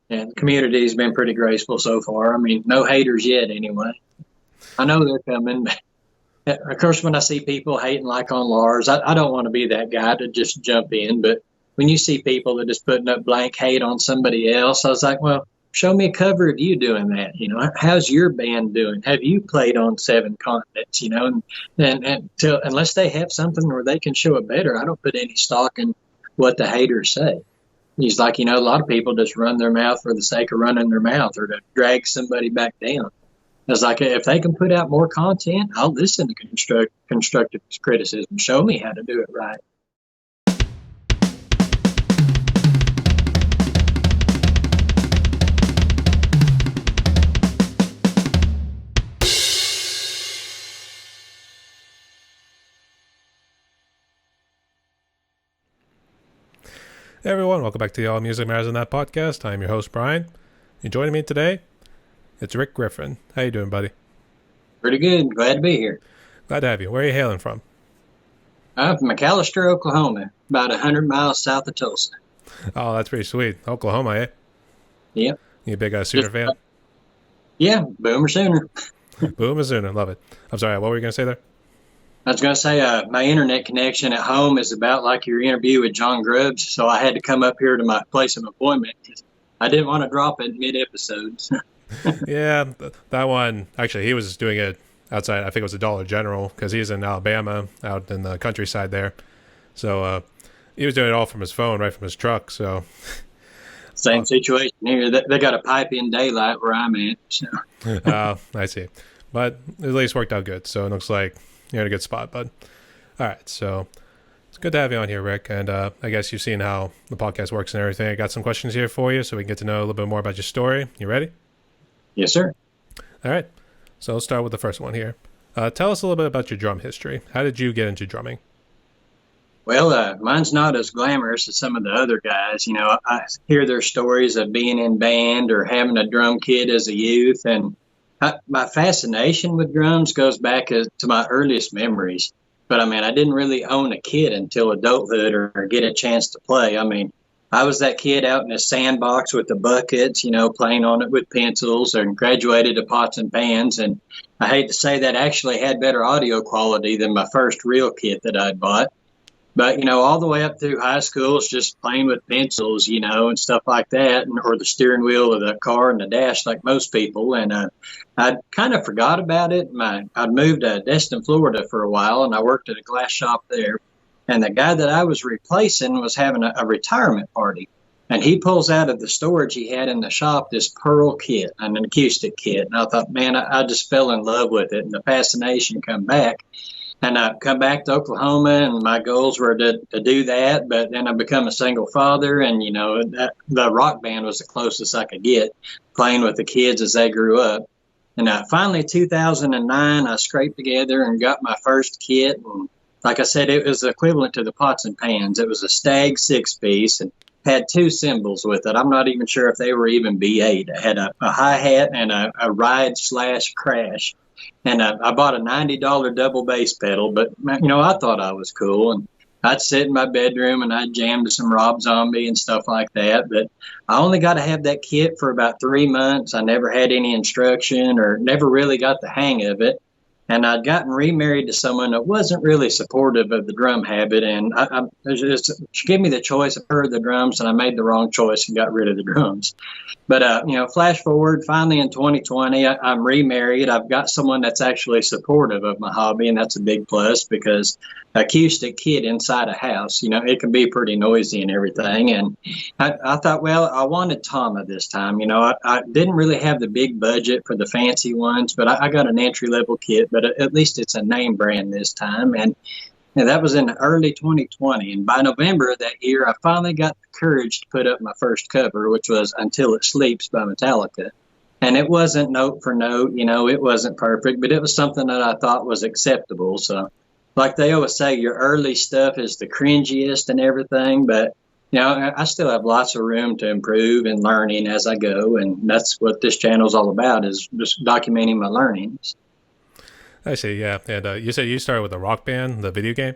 And the community's been pretty graceful so far. I mean, no haters yet anyway. I know they're coming. Of course, when I see people hating like on Lars, I don't want to be that guy to just jump in. But when you see people that just putting up blank hate on somebody else, I was like, well, show me a cover of you doing that. How's your band doing? Have you played on 7 continents? Unless they have something where they can show it better, I don't put any stock in what the haters say. He's like, a lot of people just run their mouth for the sake of running their mouth or to drag somebody back down. It's like, if they can put out more content, I'll listen to constructive criticism. Show me how to do it right. Hey everyone, welcome back to the All Music Matters in That podcast. I'm your host, Brian. And joining me today, it's Rick Griffin. How you doing, buddy? Pretty good. Glad to be here. Glad to have you. Where are you hailing from? I'm from McAllister, Oklahoma, about 100 miles south of Tulsa. Oh, that's pretty sweet. Oklahoma, eh? Yep. You a big Sooner fan? Yeah, Boomer Sooner. Boomer Sooner, love it. I'm sorry, what were you going to say there? I was going to say my internet connection at home is about like your interview with John Grubbs, so I had to come up here to my place of employment. I didn't want to drop it mid-episode. Yeah, that one, actually, he was doing it outside, I think it was the Dollar General, because he's in Alabama, out in the countryside there. So he was doing it all from his phone, right from his truck, so... Same situation here. They got a pipe in daylight where I'm at. So. I see. But at least worked out good, so it looks like you're in a good spot, bud. All right, so it's good to have you on here, Rick. And I guess you've seen how the podcast works and everything. I got some questions here for you so we can get to know a little bit more about your story. You ready? Yes, sir. All right, so let's start with the first one here. Tell us a little bit about your drum history. How did you get into drumming? Well, mine's not as glamorous as some of the other guys. I hear their stories of being in band or having a drum kit as a youth, and my fascination with drums goes back to my earliest memories. But, I didn't really own a kit until adulthood or get a chance to play. I was that kid out in a sandbox with the buckets, playing on it with pencils, and graduated to pots and pans. And I hate to say that actually had better audio quality than my first real kit that I'd bought. But, all the way up through high school, it's just playing with pencils, and stuff like that, or the steering wheel of the car and the dash like most people. And I kind of forgot about it. I'd moved to Destin, Florida for a while, and I worked at a glass shop there. And the guy that I was replacing was having a retirement party. And he pulls out of the storage he had in the shop this Pearl kit, an acoustic kit. And I thought, man, I just fell in love with it. And the fascination come back. And I come back to Oklahoma, and my goals were to do that. But then I become a single father, and, the rock band was the closest I could get, playing with the kids as they grew up. And finally, 2009, I scraped together and got my first kit. And like I said, it was equivalent to the pots and pans. It was a Stag 6-piece and had 2 cymbals with it. I'm not even sure if they were even B8. I had a hi-hat and a ride/crash. And I bought a $90 double bass pedal, but, I thought I was cool. And I'd sit in my bedroom and I'd jam to some Rob Zombie and stuff like that. But I only got to have that kit for about 3 months. I never had any instruction or never really got the hang of it. And I'd gotten remarried to someone that wasn't really supportive of the drum habit. And she gave me the choice of her or the drums, and I made the wrong choice and got rid of the drums. But, flash forward, finally in 2020, I'm remarried. I've got someone that's actually supportive of my hobby, and that's a big plus because acoustic kit inside a house, it can be pretty noisy and everything. And I thought, well, I wanted Tama this time. I didn't really have the big budget for the fancy ones, but I got an entry-level kit, but at least it's a name brand this time. And that was in early 2020. And by November of that year, I finally got the courage to put up my first cover, which was Until It Sleeps by Metallica. And it wasn't note for note, it wasn't perfect, but it was something that I thought was acceptable. So like they always say, your early stuff is the cringiest and everything, but I still have lots of room to improve and learning as I go. And that's what this channel is all about, is just documenting my learnings. I see, yeah. And you said you started with a Rock Band, the video game?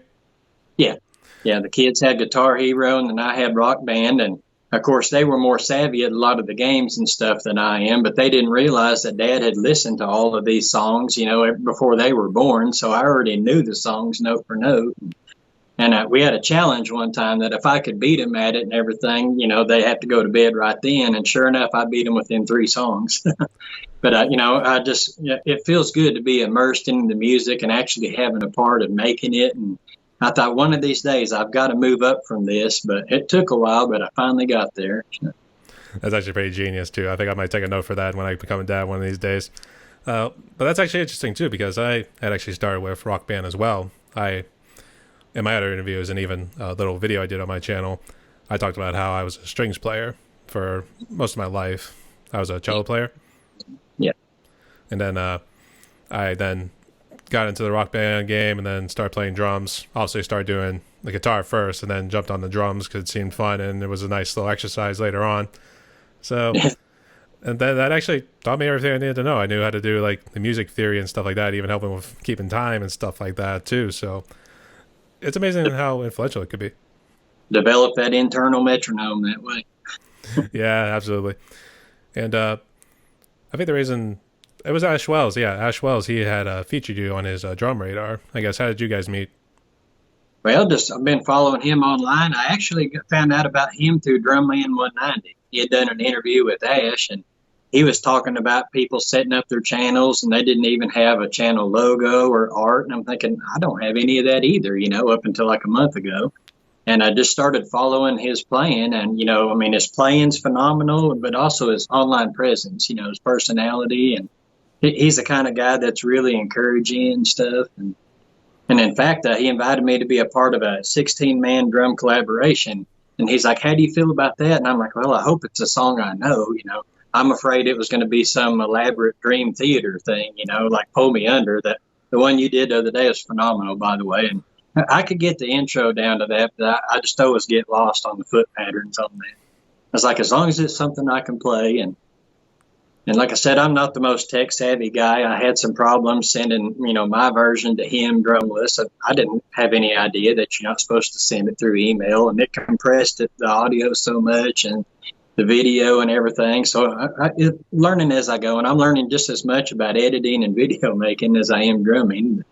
Yeah. The kids had Guitar Hero, and then I had Rock Band. And Of course, they were more savvy at a lot of the games and stuff than I am, but they didn't realize that Dad had listened to all of these songs, before they were born. So I already knew the songs note for note. And we had a challenge one time that if I could beat them at it and everything, they have to go to bed right then. And sure enough, I beat them within 3 songs. But, it feels good to be immersed in the music and actually having a part of making it. And I thought one of these days I've got to move up from this, but it took a while, but I finally got there. That's actually pretty genius too. I think I might take a note for that when I become a dad one of these days. But that's actually interesting too, because I had actually started with Rock Band as well. In my other interviews and even a little video I did on my channel, I talked about how I was a strings player for most of my life. I was a cello player. Yeah. And then I then got into the Rock Band game and then started playing drums. Obviously started doing the guitar first and then jumped on the drums because it seemed fun and it was a nice little exercise later on. So, and then that actually taught me everything I needed to know. I knew how to do like the music theory and stuff like that, even helping with keeping time and stuff like that too. So it's amazing how influential it could be. Develop that internal metronome that way. Yeah, absolutely. And I think the reason it was Ash Wells. Yeah, Ash Wells. He had featured you on his drum radar. I guess. How did you guys meet? Well, I've been following him online. I actually found out about him through Drumman 190. He had done an interview with Ash, and he was talking about people setting up their channels, and they didn't even have a channel logo or art. And I'm thinking, I don't have any of that either, up until like a month ago. And I just started following his playing, and his playing's phenomenal, but also his online presence, his personality, and he's the kind of guy that's really encouraging and stuff. And in fact, he invited me to be a part of a 16-man drum collaboration. And he's like, how do you feel about that? And I'm like, well, I hope it's a song I know. I'm afraid it was going to be some elaborate dream theater thing, like Pull Me Under. That the one you did the other day was phenomenal, by the way. And I could get the intro down to that, but I just always get lost on the foot patterns on that. I was like, as long as it's something I can play. And like I said, I'm not the most tech savvy guy. I had some problems sending, my version to him drumless. I didn't have any idea that you're not supposed to send it through email, and it compressed the audio so much and the video and everything. So learning as I go, and I'm learning just as much about editing and video making as I am drumming.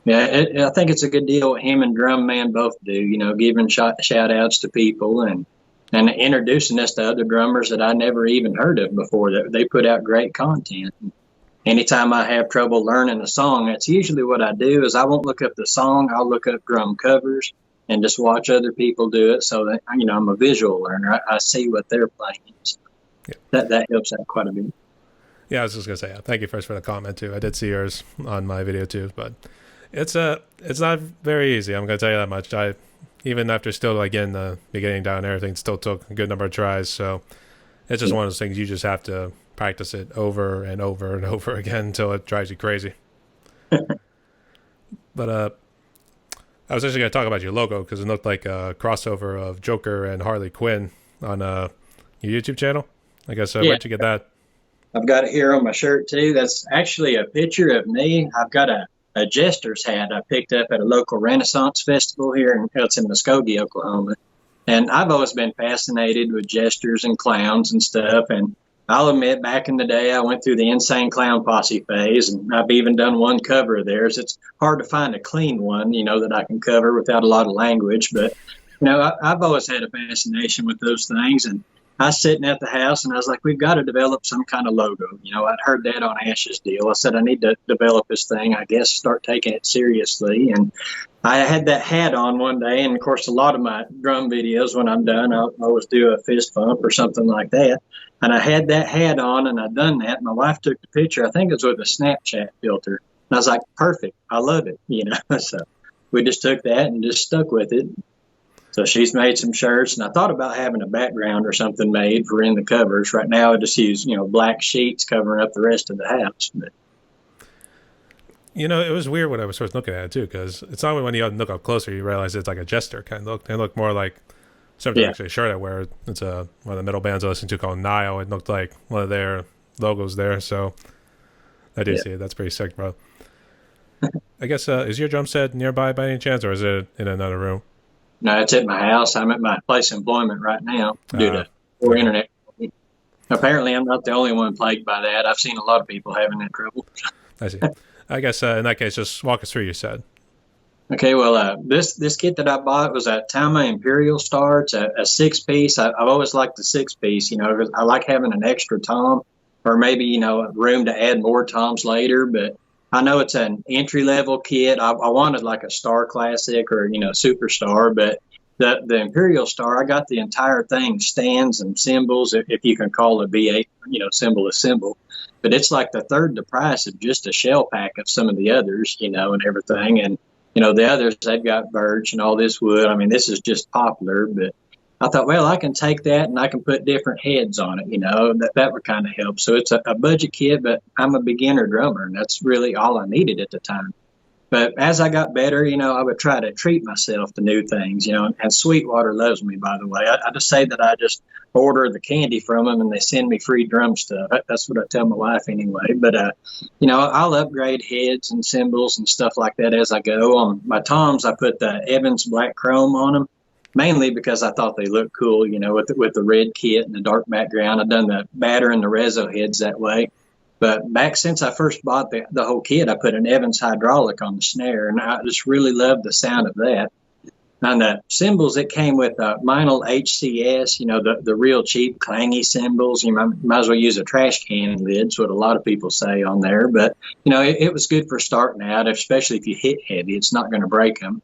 Yeah, I think it's a good deal what him and Drum Man both do, giving shout outs to people and introducing us to other drummers that I never even heard of before. That they put out great content. Anytime I have trouble learning a song, that's usually what I do is I won't look up the song. I'll look up drum covers and just watch other people do it so that, I'm a visual learner. I see what they're playing. So that helps out quite a bit. Yeah, I was just going to say, thank you first for the comment too. I did see yours on my video too, but it's not very easy. I'm going to tell you that much. Even after still getting the beginning down and everything, still took a good number of tries. So it's just one of those things you just have to practice it over and over and over again until it drives you crazy. But I was actually going to talk about your logo because it looked like a crossover of Joker and Harley Quinn on your YouTube channel. I guess where'd you get that? I've got it here on my shirt too. That's actually a picture of me. I've got a jester's hat I picked up at a local Renaissance festival here. It's in Muskogee, Oklahoma. And I've always been fascinated with jesters and clowns and stuff. And I'll admit, back in the day, I went through the Insane Clown Posse phase, and I've even done one cover of theirs. It's hard to find a clean one, that I can cover without a lot of language. But, I've always had a fascination with those things. And I was sitting at the house, and I was like, we've got to develop some kind of logo. I'd heard that on Ash's deal. I said, I need to develop this thing, I guess, start taking it seriously. And I had that hat on one day, and, of course, a lot of my drum videos, when I'm done, I'll always do a fist bump or something like that. And I had that hat on, and I'd done that. My wife took the picture. I think it was with a Snapchat filter. And I was like, perfect. I love it, So we just took that and just stuck with it. So she's made some shirts, and I thought about having a background or something made for in the covers. Right now I just use, black sheets covering up the rest of the house. But it was weird when I was first looking at it too, because it's only when you look up closer you realize it's like a jester kind of look. It looked more like something actually a shirt I wear. It's one of the metal bands I listen to called Nile. It looked like one of their logos there. So I do see it. That's pretty sick, bro. I guess is your drum set nearby by any chance, or is it in another room? No, it's at my house. I'm at my place of employment right now due to poor Okay. internet. Apparently, I'm not the only one plagued by that. I've seen a lot of people having that trouble. I see. I guess in that case, just walk us through your set. Okay, well, this kit that I bought was a Tama Imperial Star. It's a six-piece. I've always liked the six-piece, 'cause I like having an extra tom, or maybe, room to add more toms later. But I know it's an entry-level kit. I wanted like a Star Classic or, Superstar, but the Imperial Star, I got the entire thing, stands and cymbals, if you can call a V8, symbol a symbol. But it's like the third the price of just a shell pack of some of the others, and everything. And the others, they've got birch and all this wood. I mean, this is just poplar, but I thought, well, I can take that and I can put different heads on it, that would kind of help. So it's a budget kit, but I'm a beginner drummer, and that's really all I needed at the time. But as I got better, I would try to treat myself to new things, and Sweetwater loves me, by the way. I just say that I just order the candy from them and they send me free drum stuff. That's what I tell my wife anyway. But, I'll upgrade heads and cymbals and stuff like that as I go. On my toms, I put the Evans Black Chrome on them, mainly because I thought they looked cool, with the red kit and the dark background. I've done the batter and the Rezo heads that way. But back since I first bought the whole kit, I put an Evans hydraulic on the snare, and I just really loved the sound of that. And the cymbals, it came with Meinl HCS, the real cheap clangy cymbals. You might as well use a trash can lid, is what a lot of people say on there. But, it was good for starting out, especially if you hit heavy. It's not going to break them.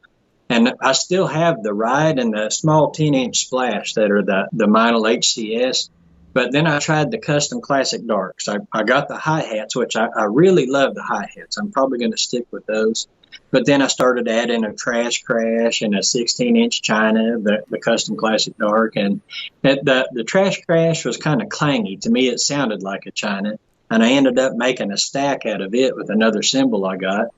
And I still have the ride and the small 10-inch splash that are the Meinl HCS. But then I tried the custom classic darks. I got the hi-hats, which I really love the hi-hats. I'm probably going to stick with those. But then I started adding a trash crash and a 16-inch China, the custom classic dark. And the trash crash was kind of clangy. To me, it sounded like a China. And I ended up making a stack out of it with another cymbal I got.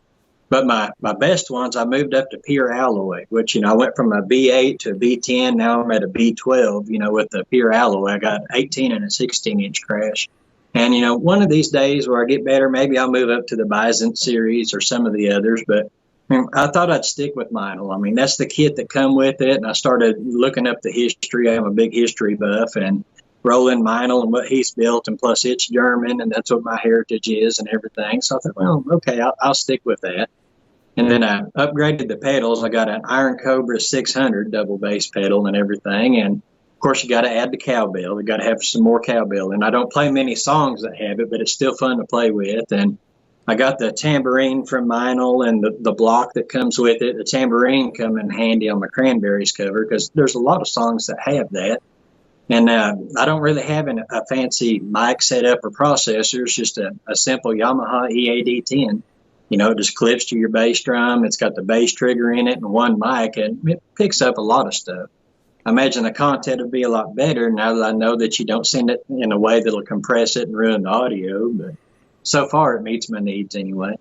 But my best ones, I moved up to pure alloy, which, I went from a B8 to a B10. Now I'm at a B12, with the pure alloy. I got 18 and a 16-inch crash. And, one of these days where I get better, maybe I'll move up to the Bison series or some of the others. But I thought I'd stick with Meinl. I mean, that's the kit that come with it. And I started looking up the history. I'm a big history buff, and Roland Meinl and what he's built, and plus it's German, and that's what my heritage is and everything. So I thought, well, okay, I'll stick with that. And then I upgraded the pedals. I got an Iron Cobra 600 double bass pedal and everything. And of course, you got to add the cowbell. You got to have some more cowbell. And I don't play many songs that have it, but it's still fun to play with. And I got the tambourine from Meinl and the block that comes with it. The tambourine come in handy on my Cranberries cover because there's a lot of songs that have that. And I don't really have a fancy mic setup or processor. It's just a simple Yamaha EAD-10. It just clips to your bass drum. It's got the bass trigger in it and one mic, and it picks up a lot of stuff. I imagine the content will be a lot better now that I know that you don't send it in a way that'll compress it and ruin the audio. But so far, it meets my needs anyway.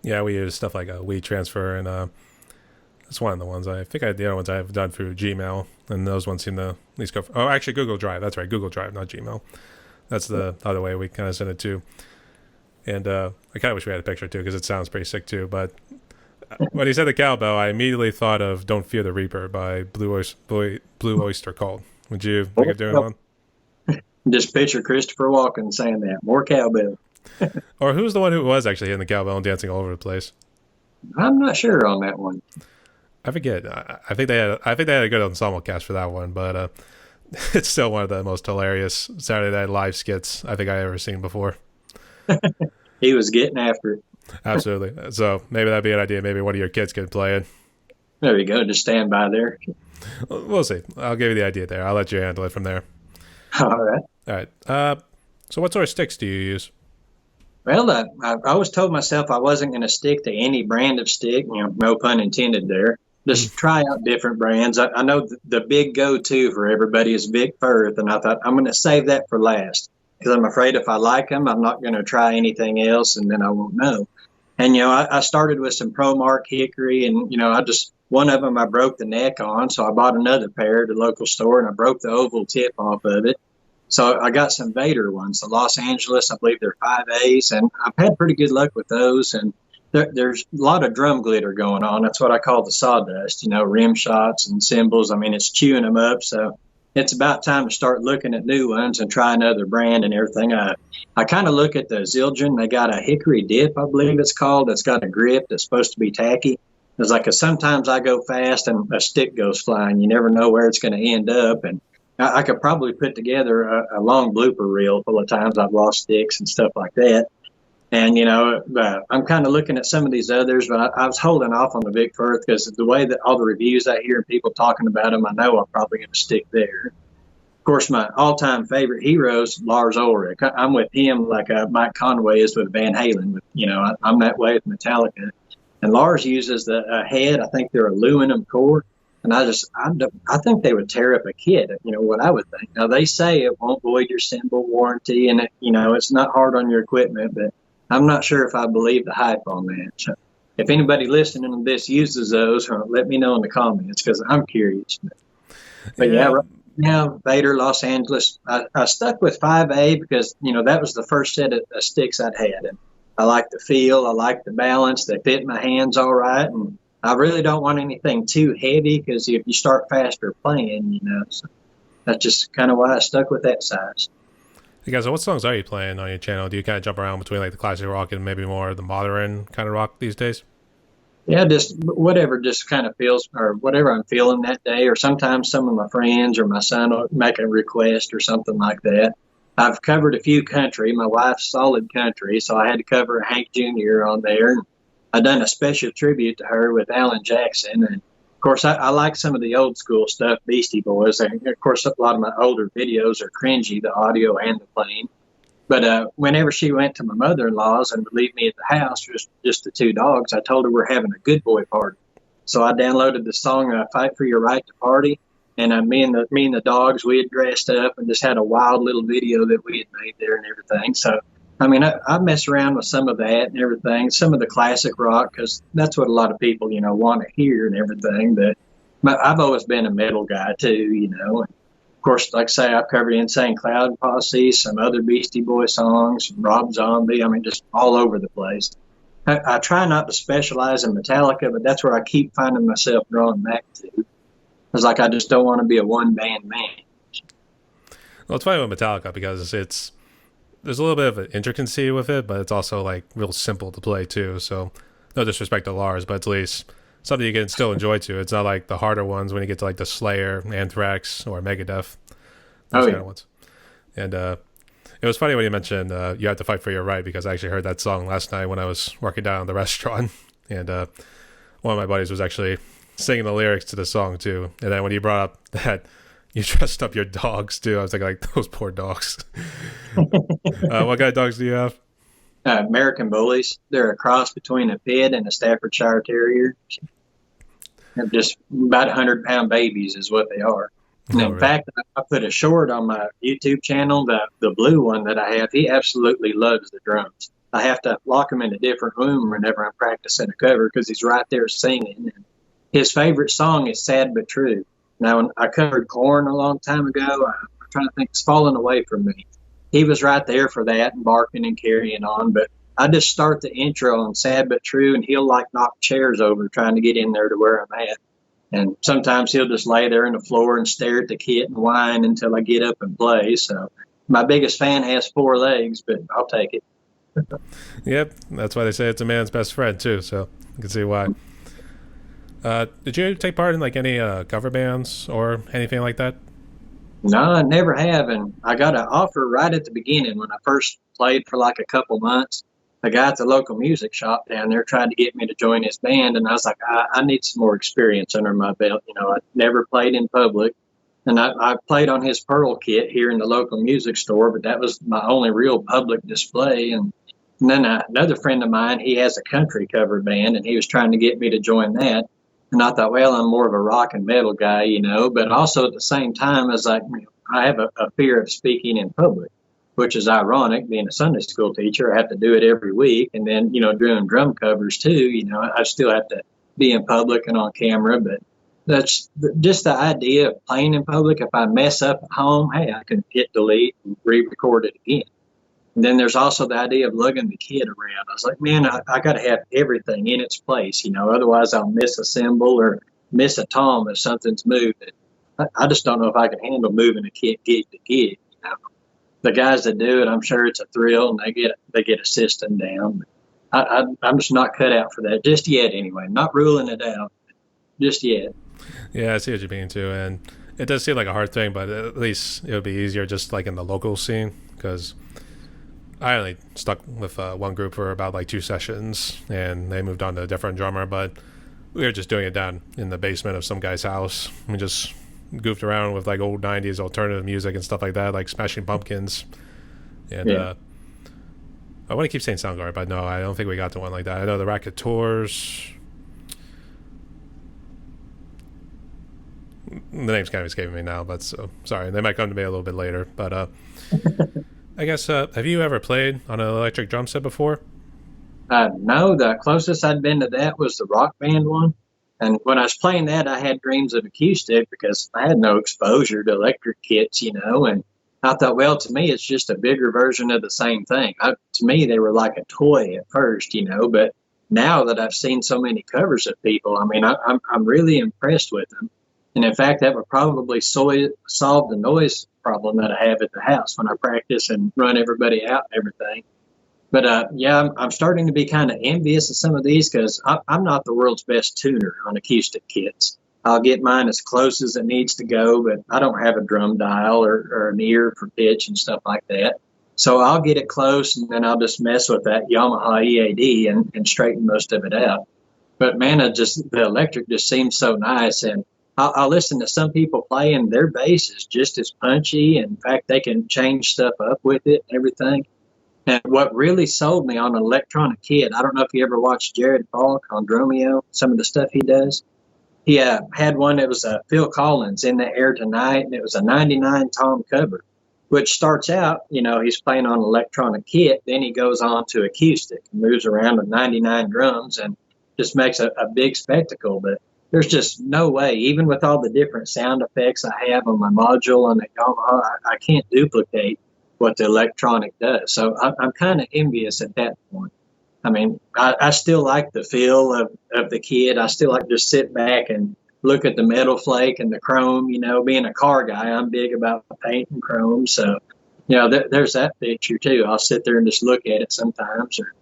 Yeah, we use stuff like a WeTransfer, and that's one of the ones. I think the other ones I've done through Gmail, and those ones seem to at least go. Actually, Google Drive. That's right, Google Drive, not Gmail. That's the other way we kind of send it to. And I kind of wish we had a picture too, because it sounds pretty sick too. But when he said the cowbell, I immediately thought of "Don't Fear the Reaper" by Blue Oyster Cult. Would you think of doing one? Just picture Christopher Walken saying that. More cowbell. Or who's the one who was actually hitting the cowbell and dancing all over the place? I'm not sure on that one. I forget. I think they had a good ensemble cast for that one, but it's still one of the most hilarious Saturday Night Live skits I think I ever seen before. He was getting after it. Absolutely. So maybe that'd be an idea. Maybe one of your kids could play it. There you go. Just stand by there. We'll see. I'll give you the idea there. I'll let you handle it from there. All right. All right. So what sort of sticks do you use? Well, I always told myself I wasn't going to stick to any brand of stick, no pun intended there. Just try out different brands. I know the big go-to for everybody is Vic Firth, and I thought I'm going to save that for last because I'm afraid if I like them, I'm not going to try anything else, and then I won't know. And, I started with some ProMark hickory, and, one of them I broke the neck on, so I bought another pair at the local store, and I broke the oval tip off of it. So I got some Vader ones, the Los Angeles, I believe they're 5As, and I've had pretty good luck with those. And there's a lot of drum glitter going on. That's what I call the sawdust, rim shots and cymbals. I mean, it's chewing them up. So it's about time to start looking at new ones and try another brand and everything. I kind of look at the Zildjian. They got a hickory dip, I believe it's called. It's got a grip that's supposed to be tacky. It's like sometimes I go fast and a stick goes flying. You never know where it's going to end up. And I could probably put together a long blooper reel full of times I've lost sticks and stuff like that. And, I'm kind of looking at some of these others, but I was holding off on the Vic Firth because the way that all the reviews I hear and people talking about them, I know I'm probably going to stick there. Of course, my all-time favorite hero is Lars Ulrich. I'm with him like Mike Conway is with Van Halen. I'm that way with Metallica. And Lars uses the head. I think they're aluminum core. And I think they would tear up a kid, what I would think. Now, they say it won't void your symbol warranty, and, it's not hard on your equipment, but I'm not sure if I believe the hype on that. So if anybody listening to this uses those, let me know in the comments because I'm curious. But yeah, right now, Vader, Los Angeles, I stuck with 5A because, that was the first set of sticks I'd had. And I like the feel. I like the balance. They fit my hands all right. And I really don't want anything too heavy because if you start faster playing, so that's just kind of why I stuck with that size. Hey guys, so what songs are you playing on your channel? Do you kind of jump around between like the classic rock and maybe more the modern kind of rock these days? Yeah, just whatever just kind of feels or whatever I'm feeling that day. Or sometimes some of my friends or my son will make a request or something like that. I've covered a few country. My wife's solid country, so I had to cover Hank Jr. on there. I've done a special tribute to her with Alan Jackson. And of course, I like some of the old school stuff, Beastie Boys. And of course, a lot of my older videos are cringy, the audio and the playing. But whenever she went to my mother-in-law's and would leave me at the house, just the two dogs, I told her we're having a good boy party. So I downloaded the song "Fight for Your Right to Party," and me and the dogs, we had dressed up and just had a wild little video that we had made there and everything. So I mean, I mess around with some of that and everything, some of the classic rock, because that's what a lot of people, want to hear and everything. But I've always been a metal guy too, And of course, like I say, I've covered Insane Cloud Posse, some other Beastie Boy songs, Rob Zombie. I mean, just all over the place. I try not to specialize in Metallica, but that's where I keep finding myself drawn back to. It's like I just don't want to be a one-band man. Well, it's funny with Metallica because there's a little bit of an intricacy with it, but it's also like real simple to play too. So no disrespect to Lars, but at least something you can still enjoy too. It's not like the harder ones when you get to like the Slayer, Anthrax, or Megadeth. Those kind of ones. And it was funny when you mentioned you had to fight for your right, because I actually heard that song last night when I was working down at the restaurant, and one of my buddies was actually singing the lyrics to the song too. And then when you brought up that you dressed up your dogs too, I was like those poor dogs. What kind of dogs do you have? American Bullies. They're a cross between a Pit and a Staffordshire Terrier. They're just about 100-pound babies is what they are. And in fact, I put a short on my YouTube channel, the blue one that I have. He absolutely loves the drums. I have to lock him in a different room whenever I'm practicing a cover because he's right there singing. And his favorite song is Sad But True. Now, when I covered Korn a long time ago, I'm trying to think, it's fallen away from me. He was right there for that and barking and carrying on. But I just start the intro on Sad But True, and he'll like knock chairs over trying to get in there to where I'm at. And sometimes he'll just lay there on the floor and stare at the kit and whine until I get up and play. So my biggest fan has 4 legs, but I'll take it. Yep, that's why they say it's a man's best friend too. So I can see why. Did you take part in like any cover bands or anything like that? No, I never have. And I got an offer right at the beginning when I first played for like a couple months. A guy at the local music shop down there tried to get me to join his band. And I was like, I need some more experience under my belt. I never played in public. And I played on his Pearl kit here in the local music store, but that was my only real public display. And then another friend of mine, he has a country cover band, and he was trying to get me to join that. And I thought, well, I'm more of a rock and metal guy, but also at the same time, as I have a fear of speaking in public, which is ironic. Being a Sunday school teacher, I have to do it every week. And then, doing drum covers too, I still have to be in public and on camera. But that's just the idea of playing in public. If I mess up at home, hey, I can hit delete and re-record it again. And then there's also the idea of lugging the kit around. I was like, man, I got to have everything in its place, otherwise I'll miss a cymbal or miss a tom if something's moving. I just don't know if I can handle moving a kit gig to gig. The guys that do it, I'm sure it's a thrill, and they get a system down. I'm just not cut out for that just yet. Anyway, I'm not ruling it out just yet. Yeah, I see what you mean too, and it does seem like a hard thing, but at least it would be easier just like in the local scene, because I only stuck with one group for about like 2 sessions, and they moved on to a different drummer, but we were just doing it down in the basement of some guy's house. We just goofed around with like old 90s alternative music and stuff like that, like Smashing Pumpkins. And I want to keep saying Soundgarden, but no, I don't think we got to one like that. I know the Raconteurs. The name's kind of escaping me now, but so sorry. They might come to me a little bit later. But I guess, have you ever played on an electric drum set before? No, the closest I'd been to that was the Rock Band one. And when I was playing that, I had dreams of acoustic because I had no exposure to electric kits, and I thought, well, to me, it's just a bigger version of the same thing. To me, they were like a toy at first, but now that I've seen so many covers of people, I mean, I'm really impressed with them. And in fact, that would probably solve the noise problem that I have at the house when I practice and run everybody out and everything. But I'm starting to be kind of envious of some of these because I'm not the world's best tuner on acoustic kits. I'll get mine as close as it needs to go, but I don't have a drum dial or an ear for pitch and stuff like that. So I'll get it close, and then I'll just mess with that Yamaha EAD and straighten most of it out. But man, the electric just seems so nice, and I'll listen to some people play, and their bass is just as punchy. In fact, they can change stuff up with it and everything. And what really sold me on an electronic kit, I don't know if you ever watched Jared Falk on Dromeo, some of the stuff he does. He had one that was Phil Collins, In the Air Tonight, and it was a 99 tom cover, which starts out, he's playing on an electronic kit. Then he goes on to acoustic and moves around with 99 drums and just makes a big spectacle. But there's just no way, even with all the different sound effects I have on my module on the Yamaha, I can't duplicate what the electronic does. So I'm kind of envious at that point. I mean, I still like the feel of the kit. I still like to just sit back and look at the metal flake and the chrome. Being a car guy, I'm big about paint and chrome. So, there's that picture too. I'll sit there and just look at it sometimes or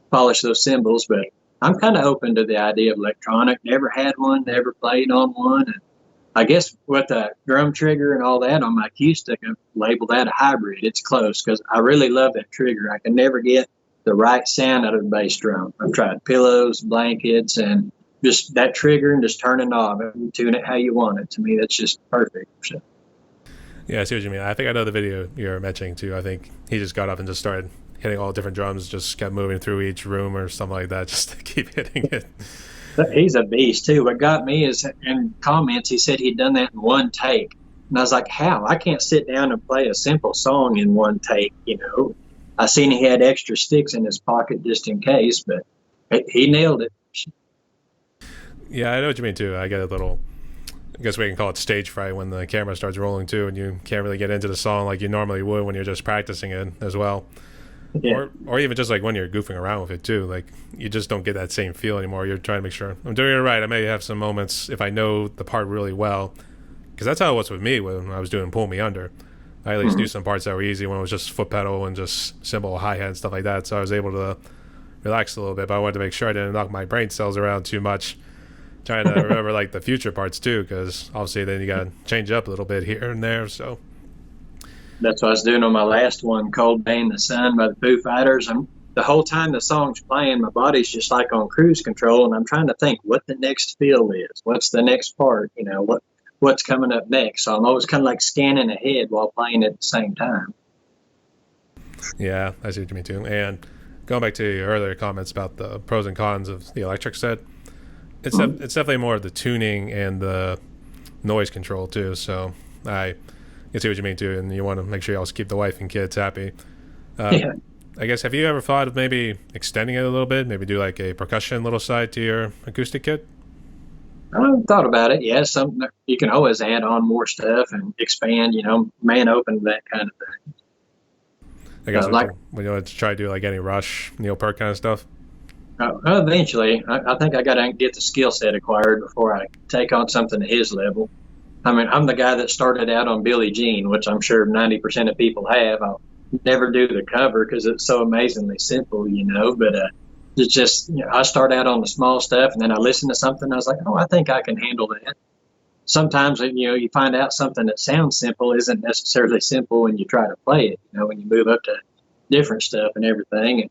polish those cymbals. But I'm kind of open to the idea of electronic. Never had one, never played on one. And I guess with the drum trigger and all that on my acoustic, I label that a hybrid. It's close because I really love that trigger. I can never get the right sound out of the bass drum. I've tried pillows, blankets, and just that trigger and just turn a knob and tune it how you want it. To me, that's just perfect. So. Yeah, I see what you mean. I think I know the video you're mentioning too. I think he just got up and just started hitting all different drums, just kept moving through each room or something like that, just to keep hitting it. He's a beast too. What got me is in comments, he said he'd done that in one take. And I was like, how? I can't sit down and play a simple song in one take, I seen he had extra sticks in his pocket just in case, but he nailed it. Yeah, I know what you mean too. I get a little, I guess we can call it stage fright when the camera starts rolling too, and you can't really get into the song like you normally would when you're just practicing it as well. Yeah. Or even just like when you're goofing around with it too, like you just don't get that same feel anymore. You're trying to make sure I'm doing it right. I may have some moments if I know the part really well, because that's how it was with me when I was doing Pull Me Under. I at least knew some parts that were easy when it was just foot pedal and just cymbal, hi-hat and stuff like that, so I was able to relax a little bit, but I wanted to make sure I didn't knock my brain cells around too much, trying to remember like the future parts too, because obviously then you got to change up a little bit here and there. So that's what I was doing on my last one, Cold Day in the Sun by the Foo Fighters. The whole time the song's playing, my body's just like on cruise control, and I'm trying to think what the next feel is. What's the next part? What's coming up next? So I'm always kind of like scanning ahead while playing at the same time. Yeah, I see what you mean too. And going back to your earlier comments about the pros and cons of the electric set, it's definitely more of the tuning and the noise control too. So I can see what you mean too, and you want to make sure you also keep the wife and kids happy. Yeah. I guess, have you ever thought of maybe extending it a little bit, maybe do like a percussion little side to your acoustic kit? I've thought about it. Yeah, you can always add on more stuff and expand, man open, that kind of thing. I guess Like when you want to try to do like any Rush, Neil Peart kind of stuff. eventually, I think I got to get the skill set acquired before I take on something at his level. I mean, I'm the guy that started out on Billie Jean, which I'm sure 90% of people have. I'll never do the cover because it's so amazingly simple, but it's just, I start out on the small stuff and then I listen to something. I was like, oh, I think I can handle that. Sometimes, you find out something that sounds simple isn't necessarily simple when you try to play it, when you move up to different stuff and everything.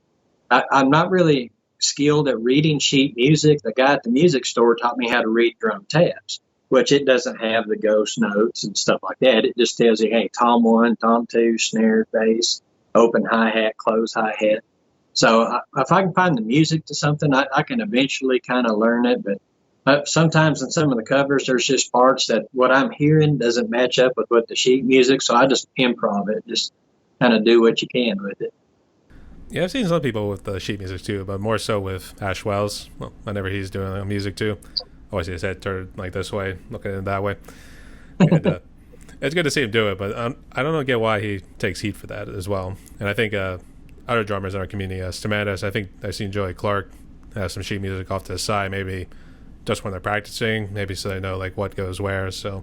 And I'm not really skilled at reading sheet music. The guy at the music store taught me how to read drum tabs, which it doesn't have the ghost notes and stuff like that. It just tells you, hey, tom 1, tom 2, snare, bass, open hi-hat, close hi-hat. So if I can find the music to something, I can eventually kind of learn it. But sometimes in some of the covers, there's just parts that what I'm hearing doesn't match up with what the sheet music. So I just improv it, just kind of do what you can with it. Yeah, I've seen some people with the sheet music too, but more so with Ash Wells. Well, whenever he's doing music too, always his head turned like this way, looking at it that way. And it's good to see him do it, but I don't get why he takes heat for that as well. And I think other drummers in our community, Stamatis, I think I've seen Joey Clark have some sheet music off to the side, maybe just when they're practicing, maybe so they know like what goes where. So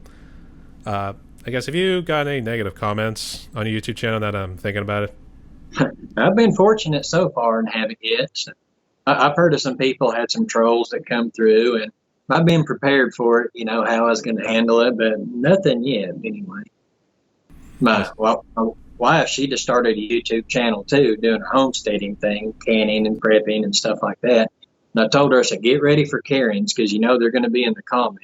I guess, have you got any negative comments on your YouTube channel that I'm thinking about it? I've been fortunate so far and haven't yet. So I've heard of some people had some trolls that come through, and I've been prepared for it, how I was going to handle it, but nothing yet anyway. My wife, she just started a YouTube channel too, doing a homesteading thing, canning and prepping and stuff like that. And I told her, I said, get ready for Karens because they're going to be in the comment.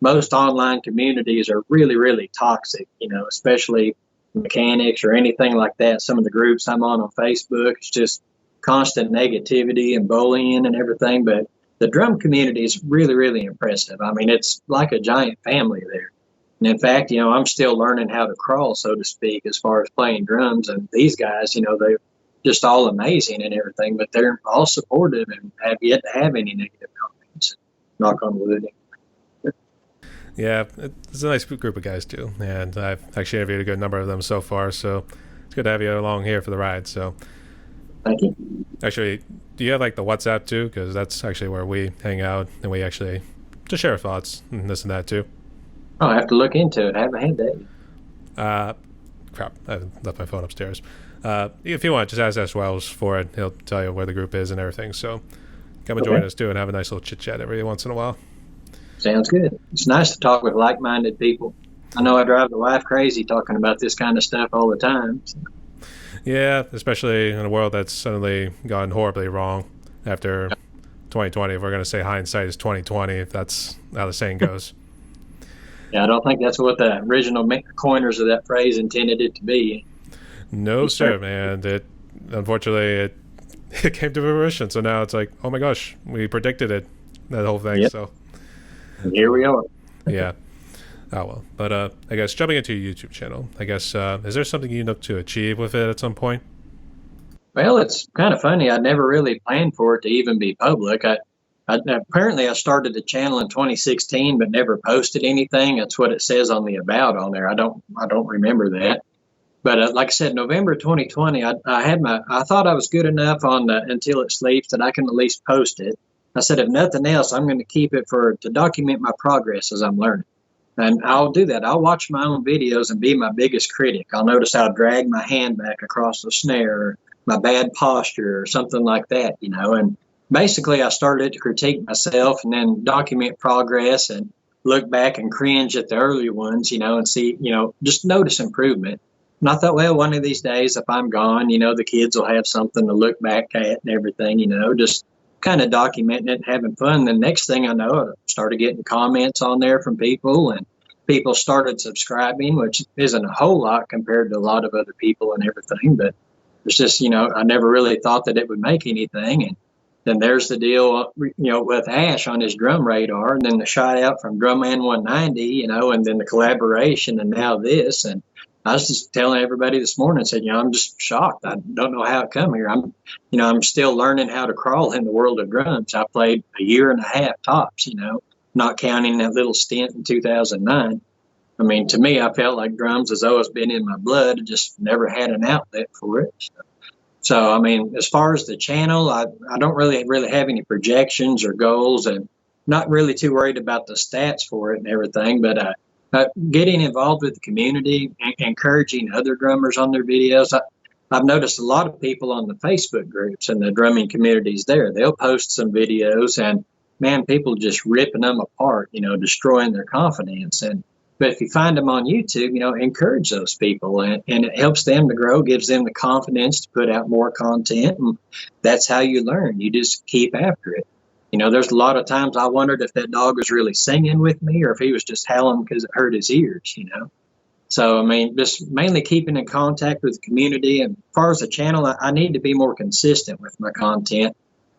Most online communities are really, really toxic, especially mechanics or anything like that. Some of the groups I'm on Facebook, it's just constant negativity and bullying and everything. But the drum community is really, really impressive. I mean, it's like a giant family there. And in fact, I'm still learning how to crawl, so to speak, as far as playing drums. And these guys, they're just all amazing and everything, but they're all supportive and have yet to have any negative comments. Knock on wood. Yeah, it's a nice group of guys too, and I've actually interviewed a good number of them so far, so it's good to have you along here for the ride. So, thank you. Actually, do you have like the WhatsApp too? Because that's actually where we hang out and we actually just share thoughts and this and that too. Oh, I have to look into it. I haven't had that. Crap, I left my phone upstairs. If you want, just ask S. Wells for it. He'll tell you where the group is and everything. So come and join us too and have a nice little chit chat every once in a while. Sounds good. It's nice to talk with like-minded people. I know I drive the wife crazy talking about this kind of stuff all the time. So. Yeah, especially in a world that's suddenly gone horribly wrong after 2020. If we're going to say hindsight is 2020, if that's how the saying goes. Yeah, I don't think that's what the original coiners of that phrase intended it to be. No, sir, man. Unfortunately, it came to fruition. So now it's like, oh my gosh, we predicted it, that whole thing. Yep. So and here we are. Yeah. Oh, well. But I guess jumping into your YouTube channel, I guess, is there something you look to achieve with it at some point? Well, it's kind of funny. I never really planned for it to even be public. Apparently I started the channel in 2016, but never posted anything. That's what it says on the about on there. I don't remember that. But like I said, November 2020, I thought I was good enough on the Until It Sleeps that I can at least post it. I said, if nothing else, I'm going to keep it to document my progress as I'm learning. And I'll do that. I'll watch my own videos and be my biggest critic. I'll notice I'll drag my hand back across the snare, or my bad posture or something like that, and basically I started to critique myself and then document progress and look back and cringe at the early ones, and see, just notice improvement. And I thought, well, one of these days, if I'm gone, the kids will have something to look back at and everything, just kind of documenting it and having fun. The next thing I know, I started getting comments on there from people, and people started subscribing, which isn't a whole lot compared to a lot of other people and everything. But it's just, I never really thought that it would make anything. And then there's the deal, with Ash on his drum radar, and then the shout out from Drumman 190, and then the collaboration, and now this. And I was just telling everybody this morning, I said, I'm just shocked. I don't know how it come here. I'm still learning how to crawl in the world of drums. I played a year and a half tops, not counting that little stint in 2009. I mean, to me, I felt like drums has always been in my blood. I just never had an outlet for it. So, I mean, as far as the channel, I don't really have any projections or goals, and not really too worried about the stats for it and everything. But getting involved with the community and encouraging other drummers on their videos. I've noticed a lot of people on the Facebook groups and the drumming communities there. They'll post some videos, and man, people just ripping them apart, destroying their confidence. But if you find them on YouTube, encourage those people, and it helps them to grow, gives them the confidence to put out more content. And that's how you learn. You just keep after it. There's a lot of times I wondered if that dog was really singing with me or if he was just howling because it hurt his ears. So, I mean, just mainly keeping in contact with the community. And as far as the channel, I need to be more consistent with my content.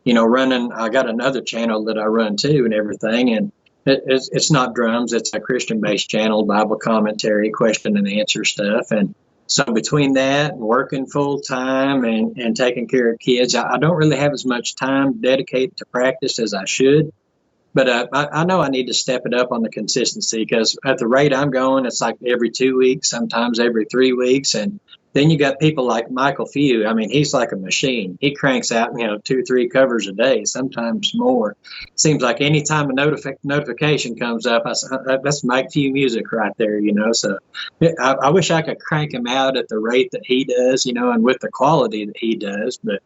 I got another channel that I run too and everything. And it's not drums. It's a Christian-based channel, Bible commentary, question and answer stuff. And so between that and working full time and taking care of kids, I don't really have as much time dedicated to practice as I should. But I know I need to step it up on the consistency, because at the rate I'm going, it's like every 2 weeks, sometimes every 3 weeks. And then you got people like Michael Few. I mean, he's like a machine. He cranks out, 2-3 covers a day, sometimes more. Seems like any time a notification comes up, that's Mike Few music right there, So I wish I could crank him out at the rate that he does, and with the quality that he does. But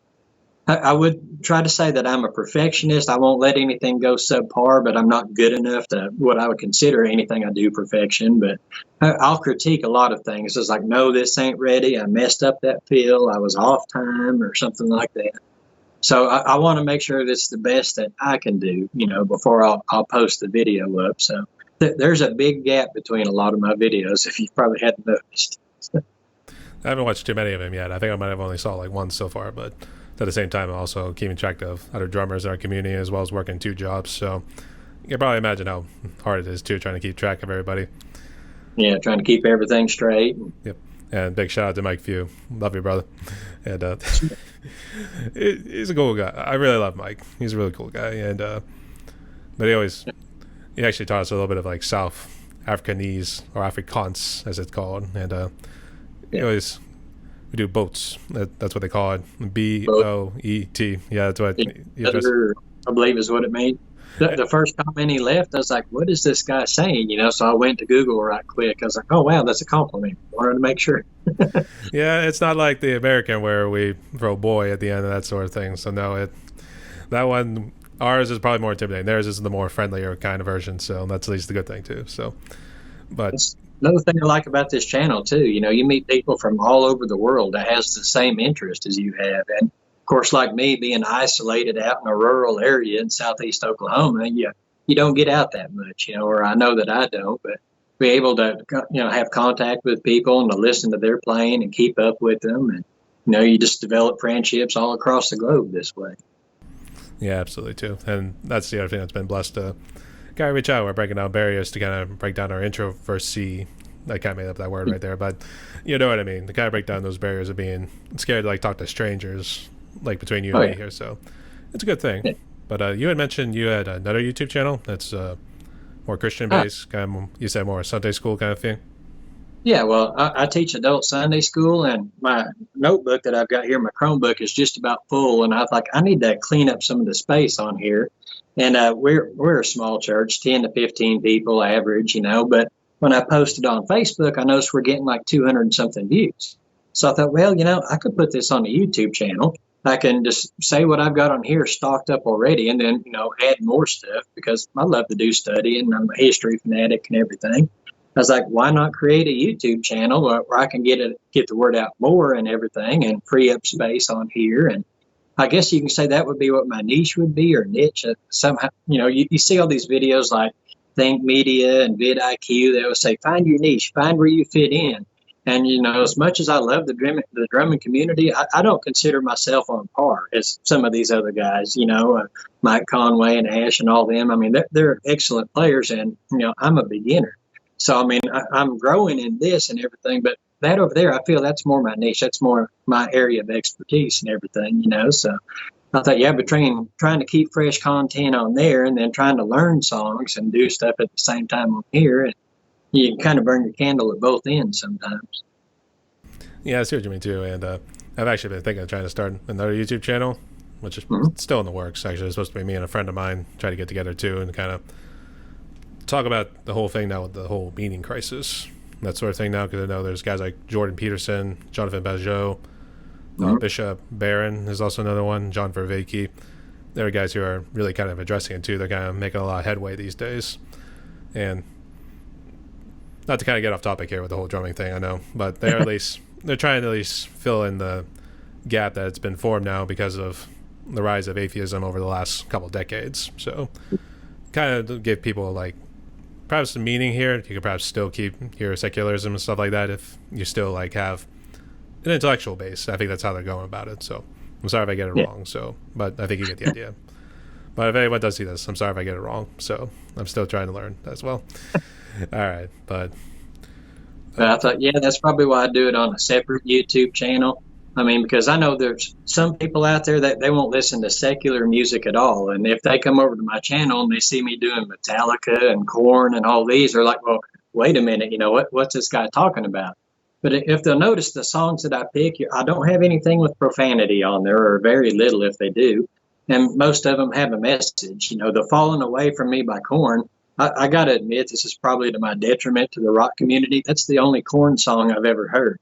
I would try to say that I'm a perfectionist. I won't let anything go subpar, but I'm not good enough to what I would consider anything I do perfection. But I'll critique a lot of things. It's like, no, this ain't ready. I messed up that fill. I was off time or something like that. So I want to make sure it's the best that I can do, before I'll post the video up. So there's a big gap between a lot of my videos, if you probably hadn't noticed. I haven't watched too many of them yet. I think I might have only saw like one so far, but at the same time, I'm also keeping track of other drummers in our community, as well as working 2 jobs. So you can probably imagine how hard it is too, trying to keep track of everybody. Yeah, trying to keep everything straight. Yep. And big shout out to Mike Few. Love you, brother. And he's a cool guy. I really love Mike. He's a really cool guy. And but he actually taught us a little bit of like South Africanese, or Afrikaans as it's called. And we do boats. That's what they call it. BOET. Yeah, that's what. I believe is what it means. The first comment he left, I was like, "What is this guy saying?" So I went to Google right quick. I was like, "Oh wow, that's a compliment." Wanted to make sure. Yeah, it's not like the American where we throw "boy" at the end of that sort of thing. So no, that one, ours is probably more intimidating. Theirs is the more friendlier kind of version. So that's at least the good thing too. So, but. Another thing I like about this channel too, you meet people from all over the world that has the same interest as you have. And of course, like me, being isolated out in a rural area in southeast Oklahoma, you don't get out that much, or I know that I don't, but be able to, have contact with people and to listen to their playing and keep up with them. And, you just develop friendships all across the globe this way. Yeah, absolutely too. And that's the other thing that's been blessed to kind of reach out. We're breaking down barriers to kind of break down our introversy. I kind of made up that word right there, but you know what I mean. To kind of break down those barriers of being scared to like talk to strangers, like between you and me here. So it's a good thing. Yeah. But you had mentioned you had another YouTube channel that's more Christian based, kind of, you said more Sunday school kind of thing. Yeah, well, I teach adult Sunday school, and my notebook that I've got here, my Chromebook, is just about full, and I was like, I need to clean up some of the space on here. And we're a small church, 10 to 15 people average, but when I posted on Facebook, I noticed we're getting like 200 and something views. So I thought, well, I could put this on a YouTube channel. I can just say what I've got on here stocked up already, and then, add more stuff, because I love to do study and I'm a history fanatic and everything. I was like, why not create a YouTube channel where I can get the word out more and everything, and free up space on here. And I guess you can say that would be what my niche would be, or niche. Somehow, you see all these videos like Think Media and vidIQ. They always say, find your niche, find where you fit in. And, as much as I love the drumming community, I don't consider myself on par as some of these other guys, Mike Conway and Ash and all them. I mean, they're excellent players, and, I'm a beginner. So, I mean, I'm growing in this and everything, but that over there, I feel that's more my niche. That's more my area of expertise and everything, So I thought, between trying to keep fresh content on there and then trying to learn songs and do stuff at the same time on here, you kind of burn your candle at both ends sometimes. Yeah, I see what you mean too. And I've actually been thinking of trying to start another YouTube channel, which is still in the works. Actually, it's supposed to be me and a friend of mine try to get together too and kind of talk about the whole thing now with the whole meaning crisis, that sort of thing now, because I know there's guys like Jordan Peterson, Jonathan Bajo, Bishop Barron is also another one, John Vervaeke. There are guys who are really kind of addressing it too. They're kind of making a lot of headway these days. And not to kind of get off topic here with the whole drumming thing, I know, but they're at least they're trying to at least fill in the gap that's been formed now because of the rise of atheism over the last couple of decades. So kind of give people like perhaps some meaning here. You could perhaps still keep your secularism and stuff like that if you still like have an intellectual base. I think that's how they're going about it. So I'm sorry if I get it wrong. So, but I think you get the idea. But if anyone does see this, I'm sorry if I get it wrong. So I'm still trying to learn as well. All right, but I thought, yeah, that's probably why I do it on a separate YouTube channel. I mean, because I know there's some people out there that they won't listen to secular music at all. And if they come over to my channel and they see me doing Metallica and Korn and all these, they're like, well, wait a minute, what's this guy talking about? But if they'll notice the songs that I pick, I don't have anything with profanity on there, or very little if they do. And most of them have a message. The Falling Away from Me by Korn, I got to admit, this is probably to my detriment to the rock community. That's the only Korn song I've ever heard.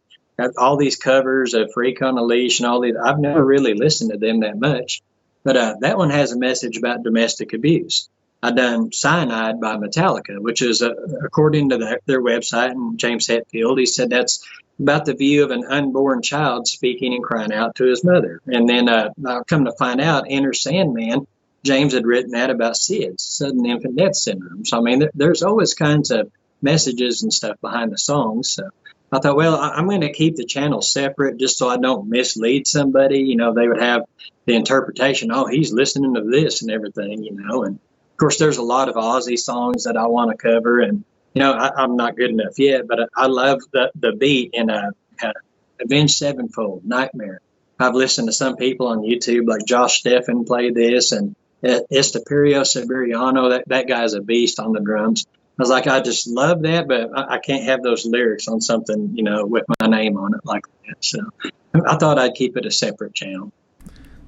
All these covers of Freak on a Leash and all these, I've never really listened to them that much. But that one has a message about domestic abuse. I done Cyanide by Metallica, which is, according to their website, and James Hetfield, he said that's about the view of an unborn child speaking and crying out to his mother. And then I'll come to find out, Enter Sandman, James had written that about SIDS, sudden infant death syndrome. So, I mean, there's always kinds of messages and stuff behind the songs. So I thought, well, I'm going to keep the channel separate just so I don't mislead somebody. They would have the interpretation, oh, he's listening to this and everything, And, of course, there's a lot of Ozzy songs that I want to cover. And, I'm not good enough yet, but I love the beat in Avenged Sevenfold, Nightmare. I've listened to some people on YouTube, like Josh Steffen played this, and Esteperio Siberiano, that guy's a beast on the drums. I was like, I just love that, but I can't have those lyrics on something, with my name on it like that. So I thought I'd keep it a separate channel.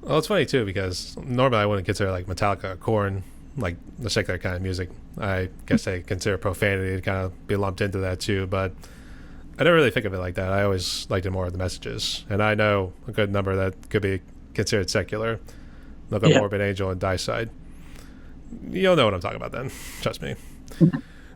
Well, it's funny, too, because normally I wouldn't consider, like, Metallica or Korn, like, the secular kind of music. I guess I consider profanity to kind of be lumped into that, too, but I don't really think of it like that. I always liked it more of the messages. And I know a good number that could be considered secular. Look at Morbid Angel and Die Side. You'll know what I'm talking about then. Trust me.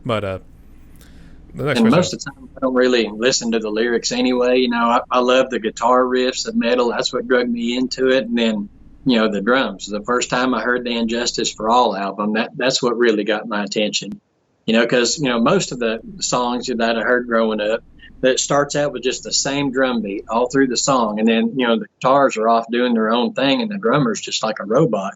But the next question. Most of the time, I don't really listen to the lyrics anyway. I love the guitar riffs of metal. That's what drug me into it. And then, the drums. The first time I heard the Injustice for All album, that's what really got my attention. Because, most of the songs that I heard growing up, that starts out with just the same drum beat all through the song. And then, the guitars are off doing their own thing and the drummer's just like a robot.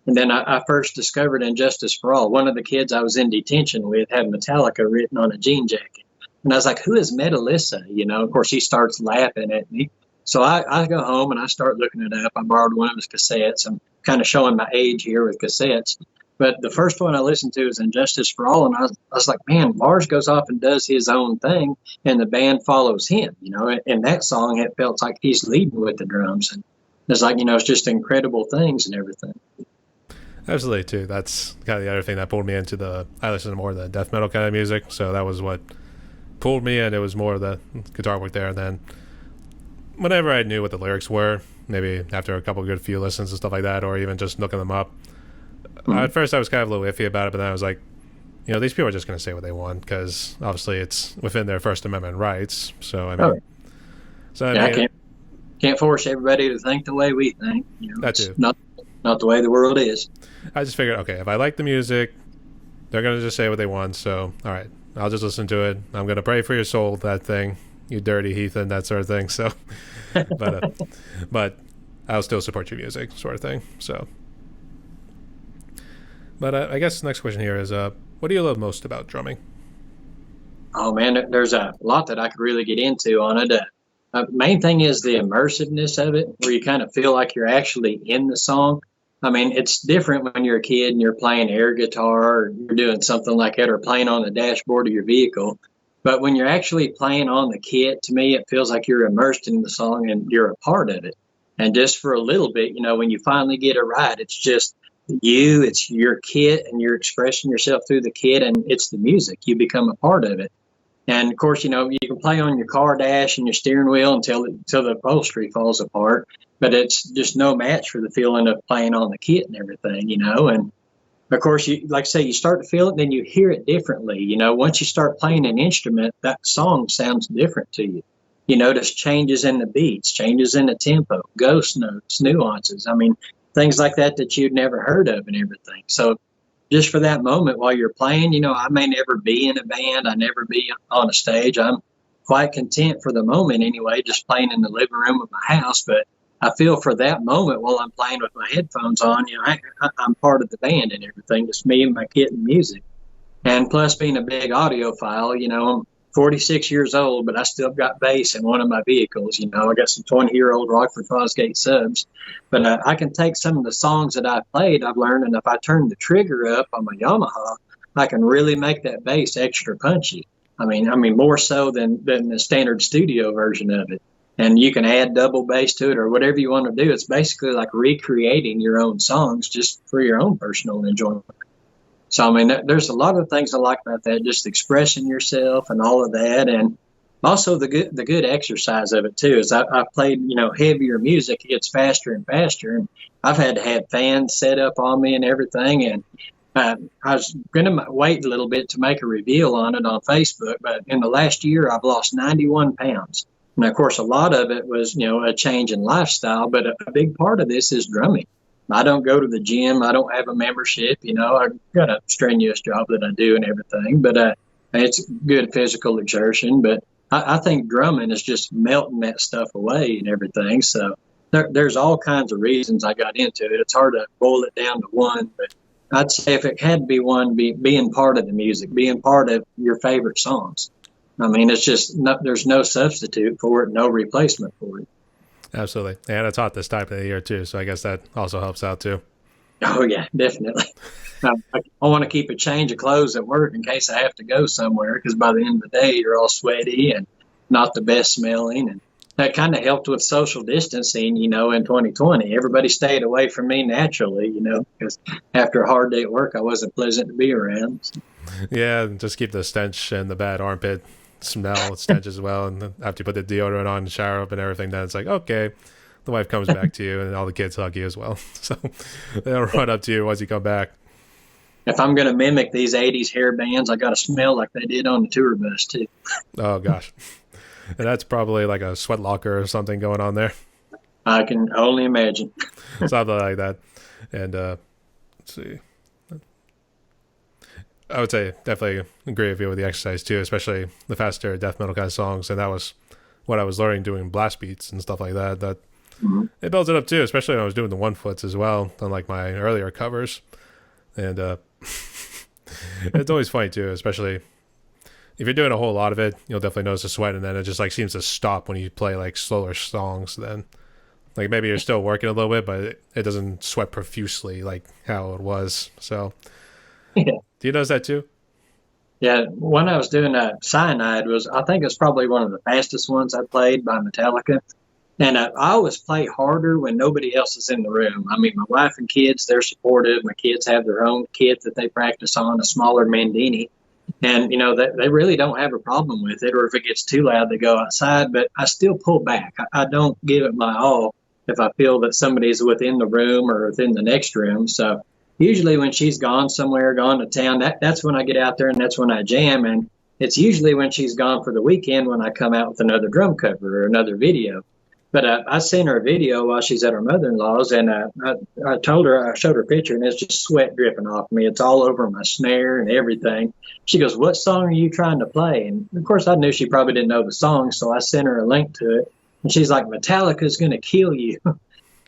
And then I first discovered Injustice for All. One of the kids I was in detention with had Metallica written on a jean jacket. And I was like, who is Metalissa? Of course, he starts laughing at me. So I go home and I start looking it up. I borrowed one of his cassettes. I'm kind of showing my age here with cassettes. But the first one I listened to is Injustice for All, and I was like, man, Lars goes off and does his own thing, and the band follows him. In that song, it felt like he's leading with the drums. And it's like, it's just incredible things and everything. Absolutely, too. That's kind of the other thing that pulled me into I listen to more of the death metal kind of music, so that was what pulled me in. It was more of the guitar work there. And then whenever I knew what the lyrics were, maybe after a couple of few listens and stuff like that, or even just looking them up, at first I was kind of a little iffy about it, but then I was like, these people are just going to say what they want because obviously it's within their First Amendment rights. So I mean, I can't force everybody to think the way we think. That too. Not the way the world is. I just figured, okay, if I like the music, they're going to just say what they want. So all right, I'll just listen to it. I'm going to pray for your soul, that thing, you dirty heathen, that sort of thing. So, but I'll still support your music, sort of thing. So. But I guess the next question here is, what do you love most about drumming? Oh, man, there's a lot that I could really get into on it. Main thing is the immersiveness of it, where you kind of feel like you're actually in the song. I mean, it's different when you're a kid and you're playing air guitar or you're doing something like that or playing on the dashboard of your vehicle. But when you're actually playing on the kit, to me, it feels like you're immersed in the song and you're a part of it. And just for a little bit, when you finally get it right, it's just you, it's your kit, and you're expressing yourself through the kit, and it's the music. You become a part of it. And of course, you can play on your car dash and your steering wheel until the upholstery falls apart. But it's just no match for the feeling of playing on the kit and everything. And of course, like I say, you start to feel it, then you hear it differently. Once you start playing an instrument, that song sounds different to you. You notice changes in the beats, changes in the tempo, ghost notes, nuances. I mean, things like that you'd never heard of and everything. So just for that moment while you're playing, I may never be in a band. I never be on a stage. I'm quite content for the moment anyway, just playing in the living room of my house. But I feel for that moment while I'm playing with my headphones on, I'm part of the band and everything, just me and my kit and music. And plus being a big audiophile, I'm 46 years old, but I still got bass in one of my vehicles. I got some 20-year-old Rockford Fosgate subs. But I can take some of the songs that I've learned, and if I turn the trigger up on my Yamaha, I can really make that bass extra punchy. I mean more so than the standard studio version of it. And you can add double bass to it or whatever you want to do. It's basically like recreating your own songs just for your own personal enjoyment. So, there's a lot of things I like about that, just expressing yourself and all of that. And also the good exercise of it, too, is I've played, heavier music. It gets faster and faster. And I've had to have fans set up on me and everything. And I was going to wait a little bit to make a reveal on it on Facebook. But in the last year, I've lost 91 pounds. And of course, a lot of it was, a change in lifestyle, but a big part of this is drumming. I don't go to the gym. I don't have a membership. I've got a strenuous job that I do and everything, but it's good physical exertion. But I think drumming is just melting that stuff away and everything. So there's all kinds of reasons I got into it. It's hard to boil it down to one, but I'd say if it had to be one, being part of the music, being part of your favorite songs. It's just there's no substitute for it, no replacement for it. Absolutely. And it's hot this time of the year, too, so I guess that also helps out, too. Oh, yeah, definitely. I want to keep a change of clothes at work in case I have to go somewhere, because by the end of the day, you're all sweaty and not the best smelling. And that kind of helped with social distancing, in 2020. Everybody stayed away from me naturally, because after a hard day at work, I wasn't pleasant to be around. Yeah, just keep the stench and the bad armpit smell, stench as well. And after you put the deodorant on and shower up and everything, then it's like, okay, the wife comes back to you and all the kids hug you as well. So they'll run up to you once you come back. If I'm going to mimic these 80s hair bands, I got to smell like they did on the tour bus, too. Oh, gosh. And that's probably like a sweat locker or something going on there. I can only imagine. Something like that. And let's see. I would say definitely agree with you with the exercise too, especially the faster death metal kind of songs. And that was what I was learning doing blast beats and stuff like that. That it builds it up too, especially when I was doing the 1-foots as well, unlike my earlier covers. And it's always funny too, especially if you're doing a whole lot of it, you'll definitely notice the sweat, and then it just like seems to stop when you play like slower songs. Then like maybe you're still working a little bit, but it doesn't sweat profusely like how it was. So yeah. Do you notice that too? Yeah, when I was doing Cyanide I think it's probably one of the fastest ones I played by Metallica. And I always play harder when nobody else is in the room. My wife and kids, they're supportive. My kids have their own kit that they practice on, a smaller Mandini. And, they really don't have a problem with it. Or if it gets too loud, they go outside. But I still pull back. I don't give it my all if I feel that somebody's within the room or within the next room. So usually when she's gone somewhere, gone to town, that's when I get out there and that's when I jam. And it's usually when she's gone for the weekend when I come out with another drum cover or another video. But I sent her a video while she's at her mother-in-law's, and I showed her a picture, and it's just sweat dripping off me. It's all over my snare and everything. She goes, "What song are you trying to play?" And, of course, I knew she probably didn't know the song, so I sent her a link to it. And she's like, "Metallica's going to kill you."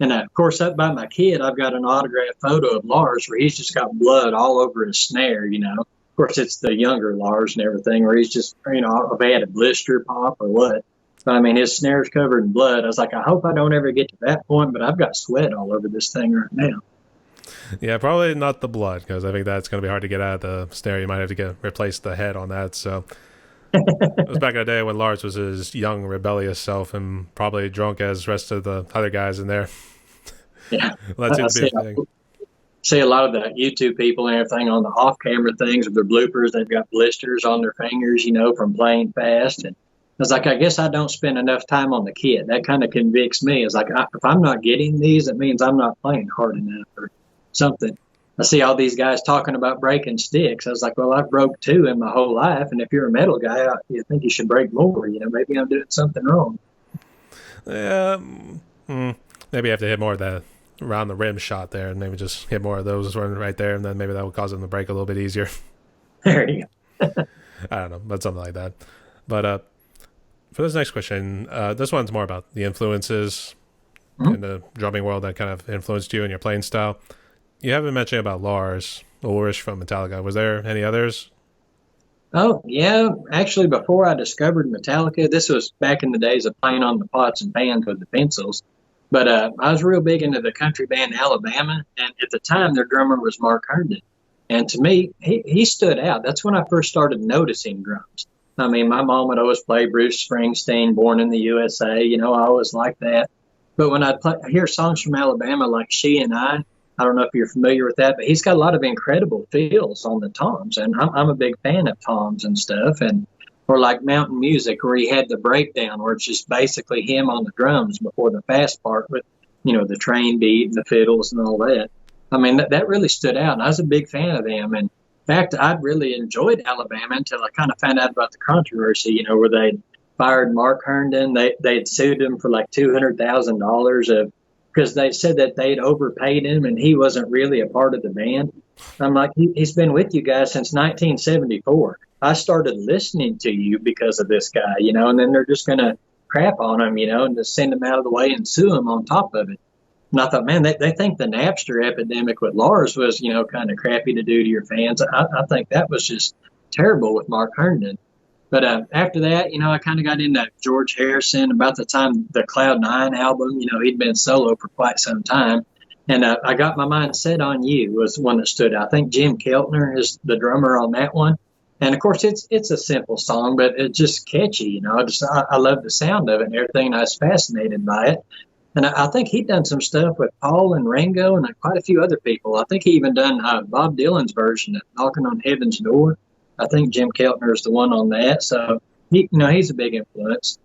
And, of course, up by my kid, I've got an autographed photo of Lars where he's just got blood all over his snare, Of course, it's the younger Lars and everything, where he's just, if he had a blister pop or what. His snare's covered in blood. I was like, I hope I don't ever get to that point, but I've got sweat all over this thing right now. Yeah, probably not the blood, because I think that's going to be hard to get out of the snare. You might have to replace the head on that. So It was back in the day when Lars was his young, rebellious self and probably drunk as the rest of the other guys in there. Yeah, Well, that I seems to be see. a thing. See a lot of the YouTube people and everything on the off-camera things with their bloopers. They've got blisters on their fingers, from playing fast. And I was like, I guess I don't spend enough time on the kit. That kind of convicts me. It's like, if I'm not getting these, it means I'm not playing hard enough or something. I see all these guys talking about breaking sticks. I was like, well, I've broke 2 in my whole life. And if you're a metal guy, you think you should break more. Maybe I'm doing something wrong. Yeah, maybe you have to hit more of the around the rim shot there, and maybe just hit more of those right there, and then maybe that will cause them to break a little bit easier. There you go. I don't know, but something like that. But for this next question, this one's more about the influences in the drumming world that kind of influenced you and your playing style. You haven't mentioned about Lars Ulrich from Metallica. Was there any others? Oh, yeah. Actually, before I discovered Metallica, this was back in the days of playing on the pots and pans with the pencils. But I was real big into the country band Alabama. And at the time, their drummer was Mark Herndon. And to me, he stood out. That's when I first started noticing drums. I mean, my mom would always play Bruce Springsteen, Born in the USA. I always liked that. But when I'd hear songs from Alabama like She and I don't know if you're familiar with that, but he's got a lot of incredible feels on the toms, and I'm a big fan of toms and stuff. Or like Mountain Music, where he had the breakdown, where it's just basically him on the drums before the fast part with, the train beat and the fiddles and all that. I mean, that really stood out, and I was a big fan of them. And in fact, I'd really enjoyed Alabama until I kind of found out about the controversy, where they fired Mark Herndon. They'd sued him for like $200,000 because they said that they'd overpaid him and he wasn't really a part of the band. I'm like, he's been with you guys since 1974. I started listening to you because of this guy, and then they're just going to crap on him, and just send him out of the way and sue him on top of it. And I thought, man, they think the Napster epidemic with Lars was, kind of crappy to do to your fans. I think that was just terrible with Mark Herndon. But after that, I kind of got into George Harrison about the time the Cloud9 album. He'd been solo for quite some time. And I got my mind set on you was one that stood out. I think Jim Keltner is the drummer on that one. And, of course, it's a simple song, but it's just catchy. I love the sound of it and everything. And I was fascinated by it. And I think he'd done some stuff with Paul and Ringo and quite a few other people. I think he even done Bob Dylan's version of Knocking on Heaven's Door. I think Jim Keltner is the one on that. So, he's a big influence.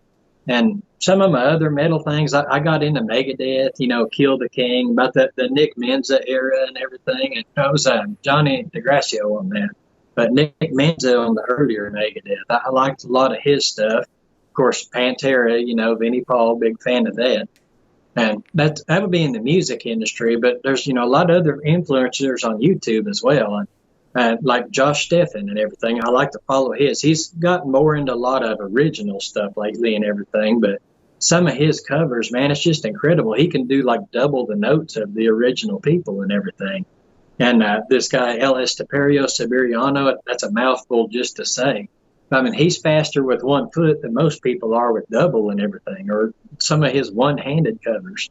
And some of my other metal things, I got into Megadeth, Kill the King, about the Nick Menza era and everything. And it was Johnny DeGracio on that. But Nick Menza on the earlier Megadeth, I liked a lot of his stuff. Of course, Pantera, Vinnie Paul, big fan of that. And that would be in the music industry. But there's, a lot of other influencers on YouTube as well. Like Josh Steffen and everything. I like to follow his. He's gotten more into a lot of original stuff lately and everything, but some of his covers, man, it's just incredible. He can do like double the notes of the original people and everything. And this guy, L.S. Taperio Siberiano, that's a mouthful just to say. I mean, he's faster with one foot than most people are with double and everything, or some of his one-handed covers.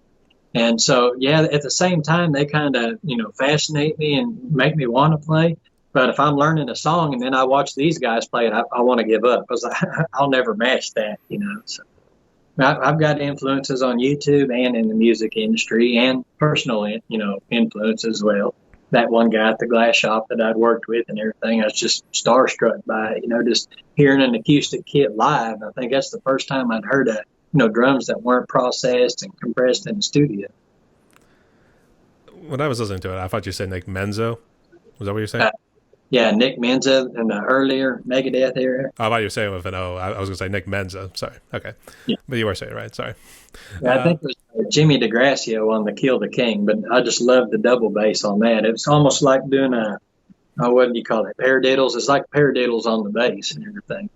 And so, yeah, at the same time, they kind of, fascinate me and make me want to play. But if I'm learning a song and then I watch these guys play it, I want to give up because I'll never match that, So I've got influences on YouTube and in the music industry and personal, influence as well. That one guy at the glass shop that I'd worked with and everything, I was just starstruck by it, just hearing an acoustic kit live. I think that's the first time I'd heard drums that weren't processed and compressed in the studio. When I was listening to it, I thought you said Nick Menzo. Was that what you were saying? Yeah, Nick Menza in the earlier Megadeth era. Oh, I thought you were saying with an O. I was going to say Nick Menza. Sorry. Okay. Yeah. But you were saying it right. Sorry. Yeah, I think it was Jimmy DeGracio on the Kill the King, but I just loved the double bass on that. It was almost like doing what do you call it? Paradiddles. It's like paradiddles on the bass and everything.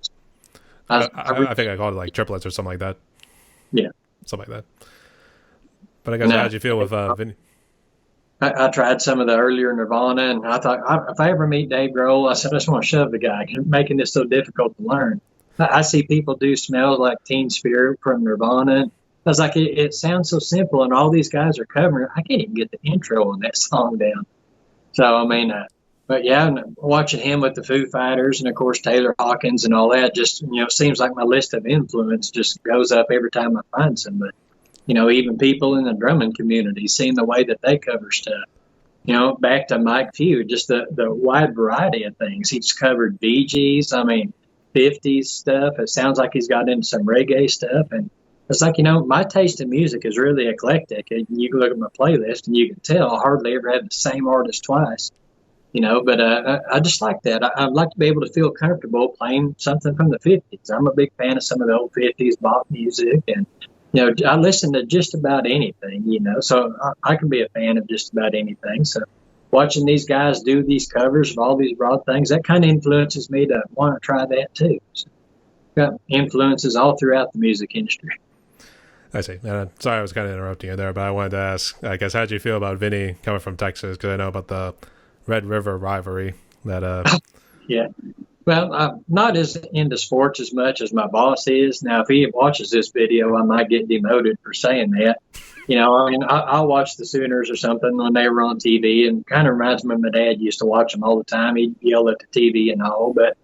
I think I called it like triplets or something like that. Yeah. Something like that. But I guess how'd you feel with Vinny? I tried some of the earlier Nirvana, and I thought, if I ever meet Dave Grohl, I said, I just want to shove the guy, making this so difficult to learn. I see people do Smells Like Teen Spirit from Nirvana. I was like, it sounds so simple, and all these guys are covering it. I can't even get the intro on that song down. So, I mean, But yeah, and watching him with the Foo Fighters and of course Taylor Hawkins and all that, just it seems like my list of influence just goes up every time I find somebody. Even people in the drumming community, seeing the way that they cover stuff. Back to Mike Feud, just the wide variety of things. He's covered Bee Gees, 50s stuff. It sounds like he's got into some reggae stuff. And it's like, my taste in music is really eclectic. And you can look at my playlist and you can tell I hardly ever have the same artist twice. But I just like that. I'd like to be able to feel comfortable playing something from the 50s. I'm a big fan of some of the old 50s bop music. And I listen to just about anything, so I can be a fan of just about anything. So watching these guys do these covers of all these broad things, that kind of influences me to want to try that too. So got influences all throughout the music industry. I see. Sorry, I was kind of interrupting you there, but I wanted to ask, I guess, how did you feel about Vinny coming from Texas? Because I know about the Red River rivalry that Yeah. Well, I'm not as into sports as much as my boss is. Now, if he watches this video, I might get demoted for saying that. I'll watch the Sooners or something when they were on TV, and kind of reminds me of my dad used to watch them all the time. He'd yell at the TV and all, but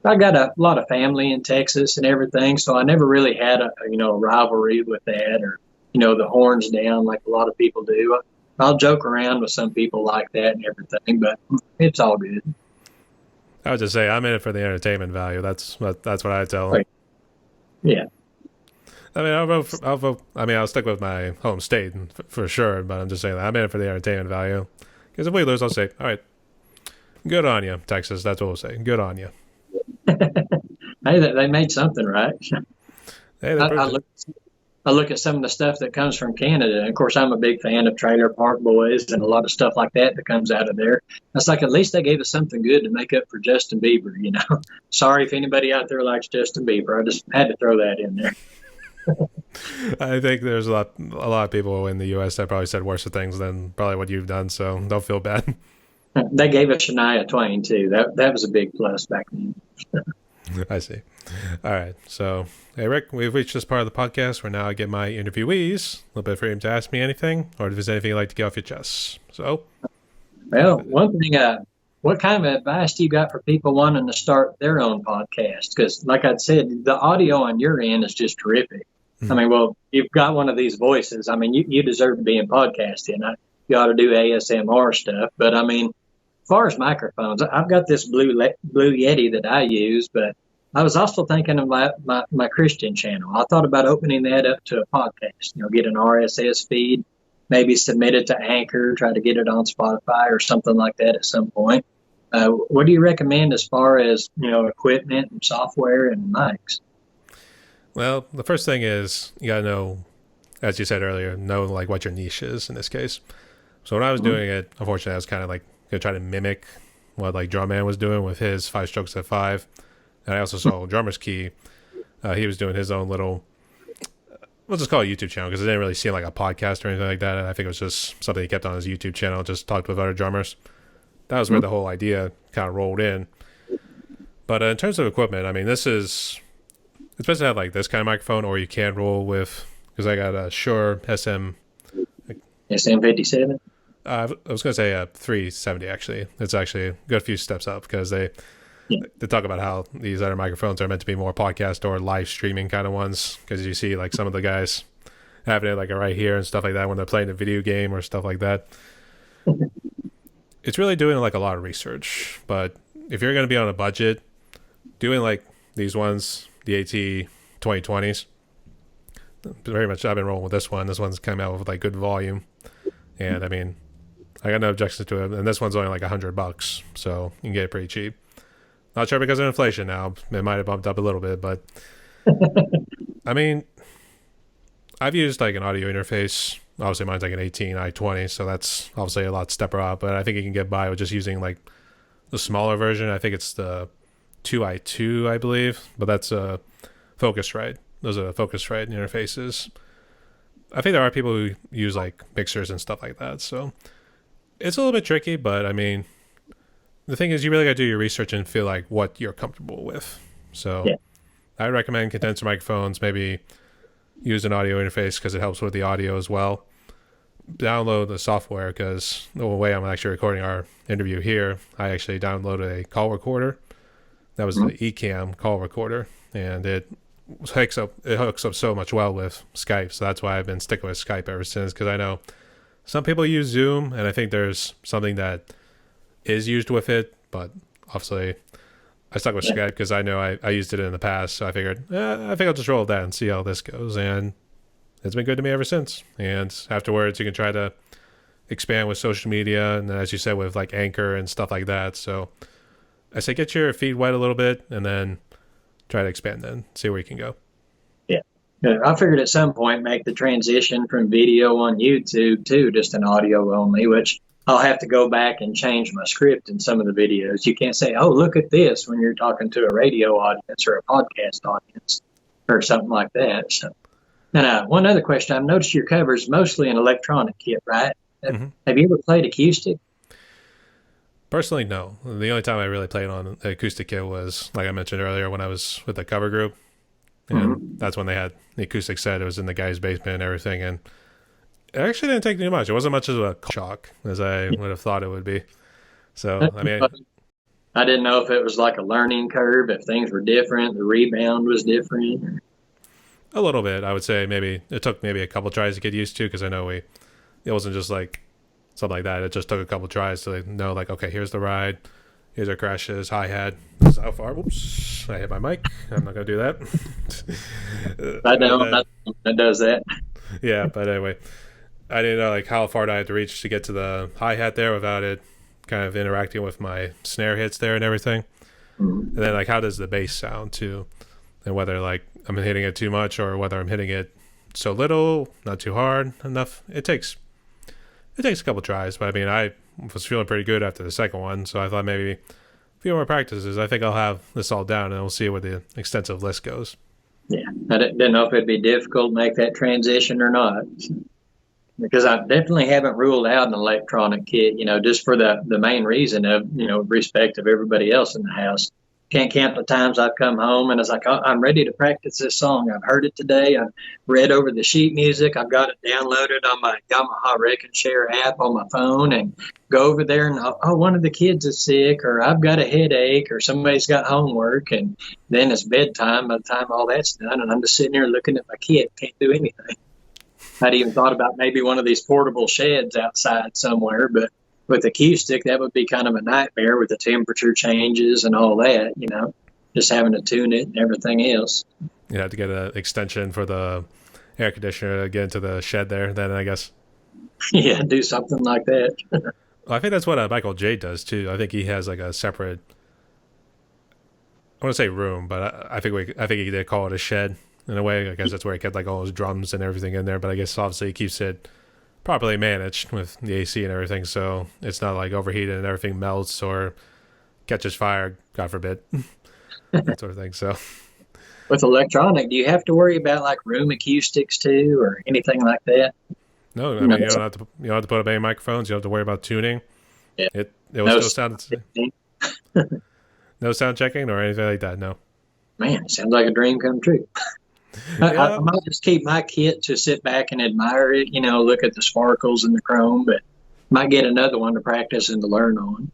I got a lot of family in Texas and everything, so I never really had a rivalry with that or, the horns down like a lot of people do. I'll joke around with some people like that and everything, but it's all good. I would just say I'm in it for the entertainment value. That's what I tell them. Right. Yeah. I mean, I'll vote. I mean, I'll stick with my home state for sure, but I'm just saying that I'm in it for the entertainment value. Because if we lose, I'll say, all right, good on you, Texas. That's what we'll say. Good on you. Hey, they made something right. Hey, I look at some of the stuff that comes from Canada. And of course, I'm a big fan of Trailer Park Boys and a lot of stuff like that comes out of there. It's like at least they gave us something good to make up for Justin Bieber. Sorry if anybody out there likes Justin Bieber. I just had to throw that in there. I think there's a lot of people in the U.S. that probably said worse things than probably what you've done, so don't feel bad. They gave us Shania Twain too. That was a big plus back then. I see. All right. So, hey, Rick, we've reached this part of the podcast where now I get my interviewees a little bit of freedom to ask me anything, or if there's anything you'd like to get off your chest. So, well, one thing, what kind of advice do you got for people wanting to start their own podcast? Because, like I said, the audio on your end is just terrific. Mm-hmm. You've got one of these voices. You deserve to be in podcasting. You ought to do ASMR stuff. But, as far as microphones, I've got this Blue Yeti that I use, but I was also thinking about my Christian channel. I thought about opening that up to a podcast, get an RSS feed, maybe submit it to Anchor, try to get it on Spotify or something like that at some point. What do you recommend as far as, equipment and software and mics? Well, the first thing is you got to know, as you said earlier, like what your niche is in this case. So when I was doing it, unfortunately, I was kind of like going to try to mimic what like Drumman was doing with his 5 strokes at 5. And I also saw Drummer's Key. He was doing his own little, we'll just call it a YouTube channel because it didn't really seem like a podcast or anything like that. And I think it was just something he kept on his YouTube channel, just talked with other drummers. That was where the whole idea kind of rolled in. But in terms of equipment, it's best to have like this kind of microphone, or you can roll with, because I got a Shure SM57. I was going to say 370 actually. It's actually a good few steps up because they talk about how these other microphones are meant to be more podcast or live streaming kind of ones, because you see like some of the guys having it like right here and stuff like that when they're playing a video game or stuff like that. It's really doing like a lot of research, but if you're going to be on a budget, doing like these ones, the AT 2020s, very much I've been rolling with this one. This one's coming out with like good volume, and I got no objections to it. And this one's only like $100, so you can get it pretty cheap. Not sure because of inflation now. It might have bumped up a little bit, but I've used like an audio interface. Obviously mine's like an 18i20, so that's obviously a lot stepper up, but I think you can get by with just using like the smaller version. I think it's the 2i2, I believe, but that's a Focusrite. Those are the Focusrite interfaces. I think there are people who use like mixers and stuff like that, so it's a little bit tricky, but the thing is you really got to do your research and feel like what you're comfortable with. So I recommend condenser microphones, maybe use an audio interface because it helps with the audio as well. download the software because the way I'm actually recording our interview here, I actually downloaded a call recorder. That was the Ecamm call recorder, and it hooks up so much well with Skype. So that's why I've been sticking with Skype ever since, because I know some people use Zoom, and I think there's something that is used with it, but obviously I stuck with Skype because I know I used it in the past. So I figured, I think I'll just roll with that and see how this goes. And it's been good to me ever since. And afterwards, you can try to expand with social media, and then, as you said, with like Anchor and stuff like that. So I say get your feet wet a little bit, and then try to expand then, see where you can go. Yeah. I figured at some point make the transition from video on YouTube to just an audio only, which I'll have to go back and change my script in some of the videos. You can't say, oh, look at this when you're talking to a radio audience or a podcast audience or something like that. So, and one other question, I've noticed your covers mostly an electronic kit, right? Mm-hmm. Have you ever played acoustic? Personally, no. The only time I really played on the acoustic kit was, like I mentioned earlier, when I was with the cover group. And that's when they had the acoustic set. It was in the guy's basement and everything. And it actually didn't take too much. It wasn't much of a shock as I would have thought it would be. So, I mean, I didn't know if it was like a learning curve, if things were different, the rebound was different. A little bit, I would say. Maybe it took maybe a couple tries to get used to, because I know it wasn't just like something like that. It just took a couple tries to know, like, okay, here's the ride, here's our crashes, hi-hat, this is how far. Whoops, I hit my mic. I'm not gonna do that. I know that does that. Yeah, but anyway, I didn't know like how far I had to reach to get to the hi-hat there without it kind of interacting with my snare hits there and everything. And then like how does the bass sound too, and whether like I'm hitting it too much or whether I'm hitting it so little, not too hard enough. It takes a couple tries, but I mean, I was feeling pretty good after the second one, so I thought maybe a few more practices. I think I'll have this all down, and we'll see where the extensive list goes. Yeah, I didn't know if it'd be difficult to make that transition or not, because I definitely haven't ruled out an electronic kit, just for the main reason of, respect of everybody else in the house. Can't count the times I've come home and it's like, oh, I'm ready to practice this song. I've heard it today. I've read over the sheet music. I've got it downloaded on my Yamaha Rec and Share app on my phone, and go over there and, oh, one of the kids is sick, or I've got a headache, or somebody's got homework. And then it's bedtime by the time all that's done. And I'm just sitting here looking at my kit. Can't do anything. I'd even thought about maybe one of these portable sheds outside somewhere, but with acoustic, that would be kind of a nightmare with the temperature changes and all that, just having to tune it and everything else. You have to get an extension for the air conditioner to get into the shed there, then I guess. Yeah, do something like that. Well, I think that's what Michael J does too. I think he has like a separate, I want to say room, but I think he did call it a shed in a way. I guess that's where he kept like all his drums and everything in there, but I guess obviously he keeps it properly managed with the AC and everything, so it's not like overheated and everything melts or catches fire, God forbid. That sort of thing. So with electronic, do you have to worry about like room acoustics too, or anything like that? No, I mean, you don't have to put up any microphones. You don't have to worry about tuning. Yeah. It will still sound. No sound checking or anything like that. No. Man, it sounds like a dream come true. I might just keep my kit to sit back and admire it, look at the sparkles and the chrome, but might get another one to practice and to learn on,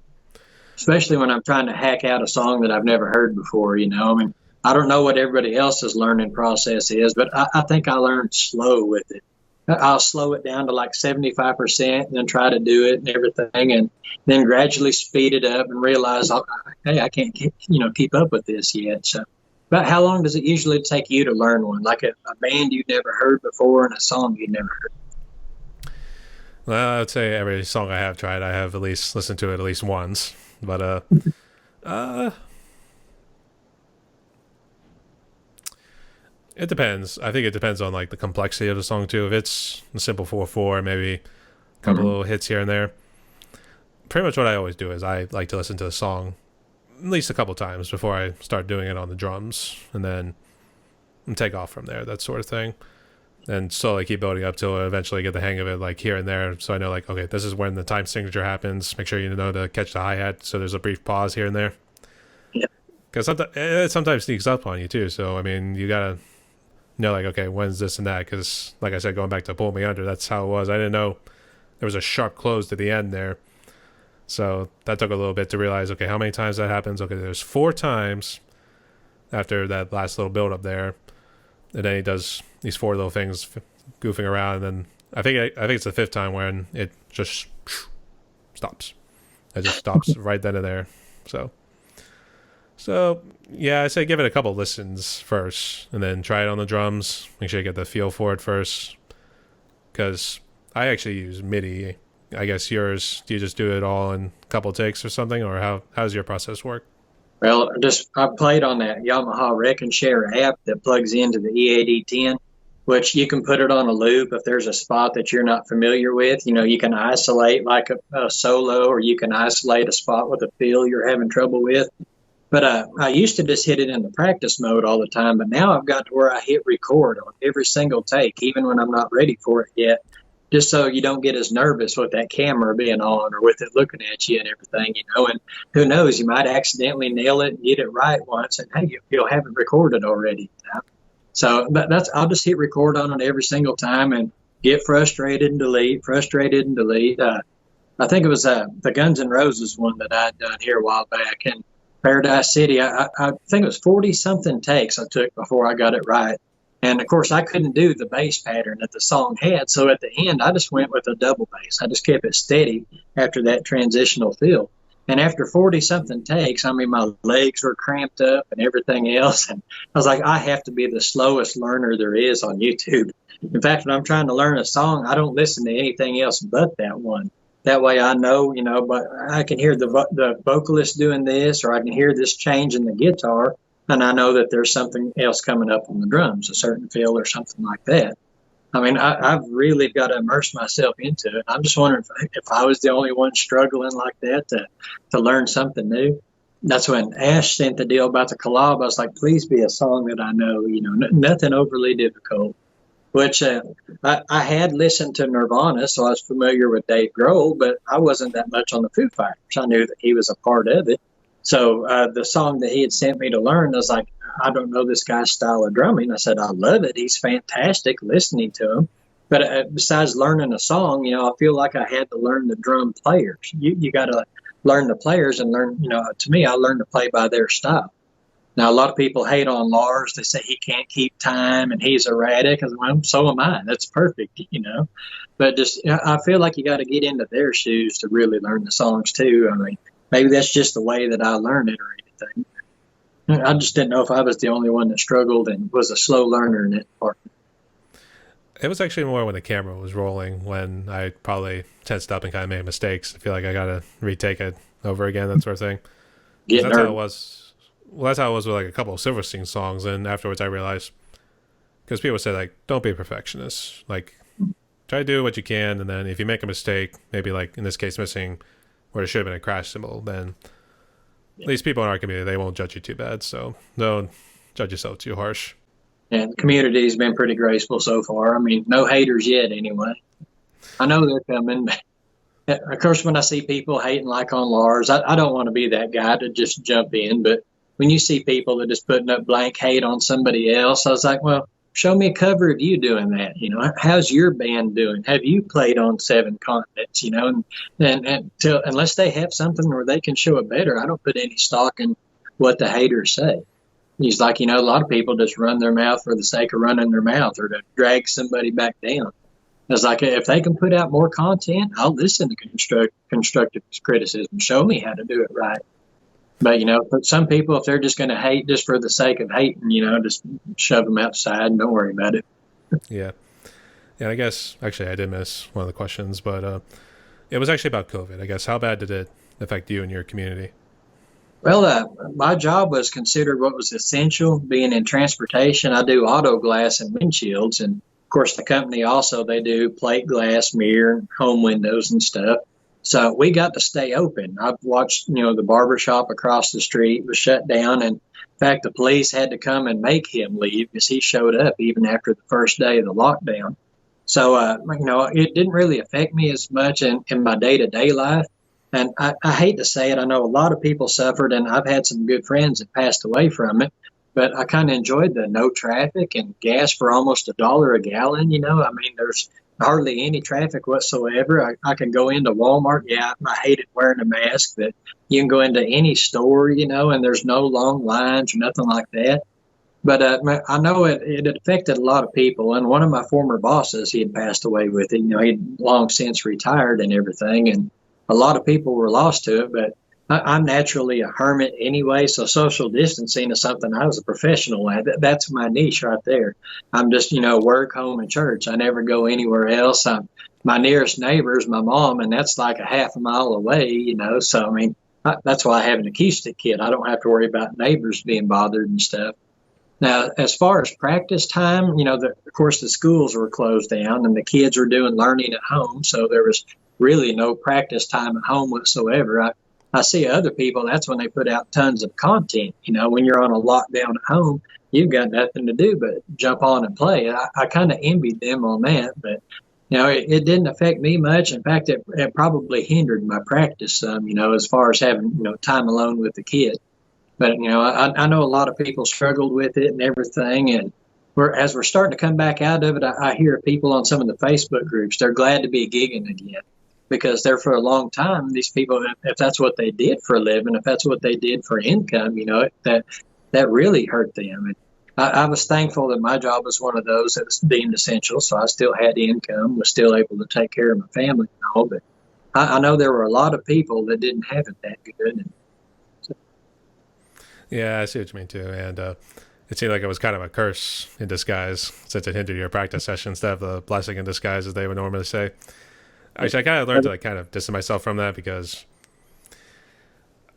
especially when I'm trying to hack out a song that I've never heard before. I mean, I don't know what everybody else's learning process is, but I think I learned slow with it. I'll slow it down to like 75% and then try to do it and everything, and then gradually speed it up and realize, hey, I can't keep up with this yet. So about how long does it usually take you to learn one, like a band you've never heard before and a song you've never heard? Well, I would say every song I have tried, I have at least listened to it at least once. But it depends. I think it depends on like the complexity of the song too. If it's a simple 4/4, maybe a couple little hits here and there. Pretty much what I always do is I like to listen to the song at least a couple times before I start doing it on the drums, and then take off from there, that sort of thing. And slowly keep building up till I eventually get the hang of it, like here and there. So I know, like, okay, this is when the time signature happens. Make sure you know to catch the hi-hat, so there's a brief pause here and there. Yeah. Because it sometimes sneaks up on you too. So I mean, you gotta know, like, okay, when's this and that? Because like I said, going back to Pull Me Under, that's how it was. I didn't know there was a sharp close to the end there. So that took a little bit to realize, okay, how many times that happens? Okay, there's 4 times after that last little build up there. And then he does these 4 little things goofing around. And then I think it's the 5th time when it just stops. It just stops right then and there. So yeah, I say give it a couple listens first and then try it on the drums. Make sure you get the feel for it first. Because I actually use MIDI. I guess yours, do you just do it all in a couple takes or something, or how does your process work? Well, I played on that Yamaha Wreck and Share app that plugs into the EAD10, which you can put it on a loop if there's a spot that you're not familiar with. You know, you can isolate like a solo, or you can isolate a spot with a feel you're having trouble with. But I used to just hit it in the practice mode all the time, but now I've got to where I hit record on every single take, even when I'm not ready for it yet, just so you don't get as nervous with that camera being on or with it looking at you and everything, you know. And who knows, you might accidentally nail it and get it right once, and hey, you'll have it recorded already. You know? So I'll just hit record on it every single time and get frustrated and delete. I think it was the Guns N' Roses one that I'd done here a while back, and Paradise City, I think it was 40-something takes I took before I got it right. And, of course, I couldn't do the bass pattern that the song had, so at the end I just went with a double bass. I just kept it steady after that transitional fill. And after 40-something takes, I mean, my legs were cramped up and everything else. And I was like, I have to be the slowest learner there is on YouTube. In fact, when I'm trying to learn a song, I don't listen to anything else but that one. That way I know, you know, but I can hear the vocalist doing this, or I can hear this change in the guitar, and I know that there's something else coming up on the drums, a certain feel or something like that. I mean, I've really got to immerse myself into it. I'm just wondering if I was the only one struggling like that to learn something new. That's when Ash sent the deal about the collab. I was like, please be a song that I know, you know, nothing overly difficult. Which I had listened to Nirvana, so I was familiar with Dave Grohl, but I wasn't that much on the Foo Fighters. I knew that he was a part of it. So the song that he had sent me to learn, I was like, I don't know this guy's style of drumming. I said, I love it. He's fantastic listening to him. But besides learning a song, you know, I feel like I had to learn the drum players. You got to learn the players and learn, you know, to me, I learned to play by their style. Now, a lot of people hate on Lars. They say he can't keep time and he's erratic. Well, so am I. That's perfect, you know. But just, I feel like you got to get into their shoes to really learn the songs, too. I mean, maybe that's just the way that I learned it or anything. I just didn't know if I was the only one that struggled and was a slow learner in that department. It was actually more when the camera was rolling, when I probably tensed up and kind of made mistakes. I feel like I got to retake it over again, that sort of thing. That's how it was. Well, that's how it was with like a couple of Silverstein songs, and afterwards I realized, because people say like, don't be a perfectionist, like try to do what you can, and then if you make a mistake, maybe like in this case missing where there should have been a crash symbol, then at least people in our community, they won't judge you too bad, so don't judge yourself too harsh. And the community's been pretty graceful so far. I mean, no haters yet anyway. I know they're coming. Of course, when I see people hating like on Lars, I don't want to be that guy to just jump in, but when you see people that just putting up blank hate on somebody else, I was like, well, show me a cover of you doing that. You know, how's your band doing? Have you played on 7 continents? You know, and unless they have something where they can show it better, I don't put any stock in what the haters say. He's like, you know, a lot of people just run their mouth for the sake of running their mouth or to drag somebody back down. I was like, if they can put out more content, I'll listen to constructive criticism. Show me how to do it right. But, you know, for some people, if they're just going to hate just for the sake of hating, you know, just shove them outside and don't worry about it. Yeah. Yeah, I guess, actually, I did miss one of the questions, but it was actually about COVID. I guess, how bad did it affect you and your community? Well, my job was considered what was essential, being in transportation. I do auto glass and windshields. And, of course, the company also, they do plate glass, mirror, home windows and stuff. So we got to stay open. I've watched, you know, the barber shop across the street was shut down. And in fact, the police had to come and make him leave because he showed up even after the first day of the lockdown. So, you know, it didn't really affect me as much in my day-to-day life. And I hate to say it. I know a lot of people suffered, and I've had some good friends that passed away from it. But I kind of enjoyed the no traffic and gas for almost $1 a gallon. You know, I mean, there's hardly any traffic whatsoever. I can go into Walmart. Yeah, I hated wearing a mask, but you can go into any store, and there's no long lines or nothing like that. But I know it affected a lot of people. And one of my former bosses, he had passed away with it. He'd long since retired and everything. And a lot of people were lost to it. But I'm naturally a hermit anyway. So social distancing is something I was a professional at. That's my niche right there. I'm just, work, home, and church. I never go anywhere else. My nearest neighbor is my mom, and that's like a half a mile away, So, I mean, that's why I have an acoustic kit. I don't have to worry about neighbors being bothered and stuff. Now, as far as practice time, of course, the schools were closed down and the kids were doing learning at home. So there was really no practice time at home whatsoever. I see other people, that's when they put out tons of content. When you're on a lockdown at home, you've got nothing to do but jump on and play. I kind of envied them on that, but, it didn't affect me much. In fact, it probably hindered my practice some, as far as having, time alone with the kid. But, I know a lot of people struggled with it and everything. And as we're starting to come back out of it, I hear people on some of the Facebook groups, they're glad to be gigging again because they're for a long time. These people, if that's what they did for a living, if that's what they did for income, that really hurt them. And I was thankful that my job was one of those that was deemed essential. So I still had income, was still able to take care of my family and all. But I know there were a lot of people that didn't have it that good. And, yeah, I see what you mean too. And it seemed like it was kind of a curse in disguise since it hindered your practice session instead of a blessing in disguise, as they would normally say. Actually, I kind of learned to kind of distance myself from that because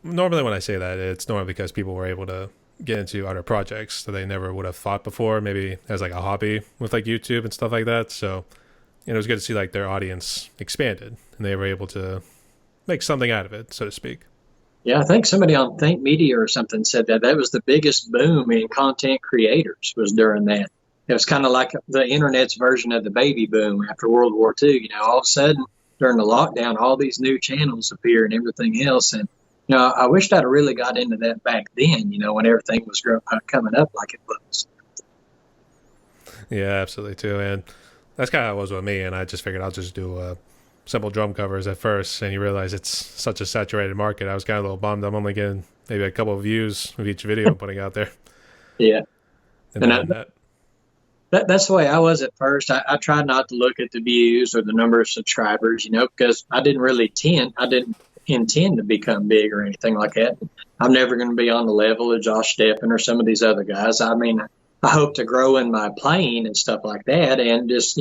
normally when I say that, it's normally because people were able to get into other projects that they never would have thought before, maybe as like a hobby with like YouTube and stuff like that. So it was good to see like their audience expanded and they were able to make something out of it, so to speak. Yeah, I think somebody on Think Media or something said that was the biggest boom in content creators was during that. It was kind of like the internet's version of the baby boom after World War II. All of a sudden during the lockdown, all these new channels appear and everything else. And, I wished I'd really got into that back then, when everything was coming up like it was. Yeah, absolutely too. And that's kind of how it was with me. And I just figured I'll just do simple drum covers at first, and you realize it's such a saturated market. I was kind of a little bummed. I'm only getting maybe a couple of views of each video I'm putting out there. Yeah. And that's the way I was at first. I tried not to look at the views or the number of subscribers, because I didn't intend to become big or anything like that. I'm never going to be on the level of Josh Steppen or some of these other guys. I mean, I hope to grow in my playing and stuff like that and just,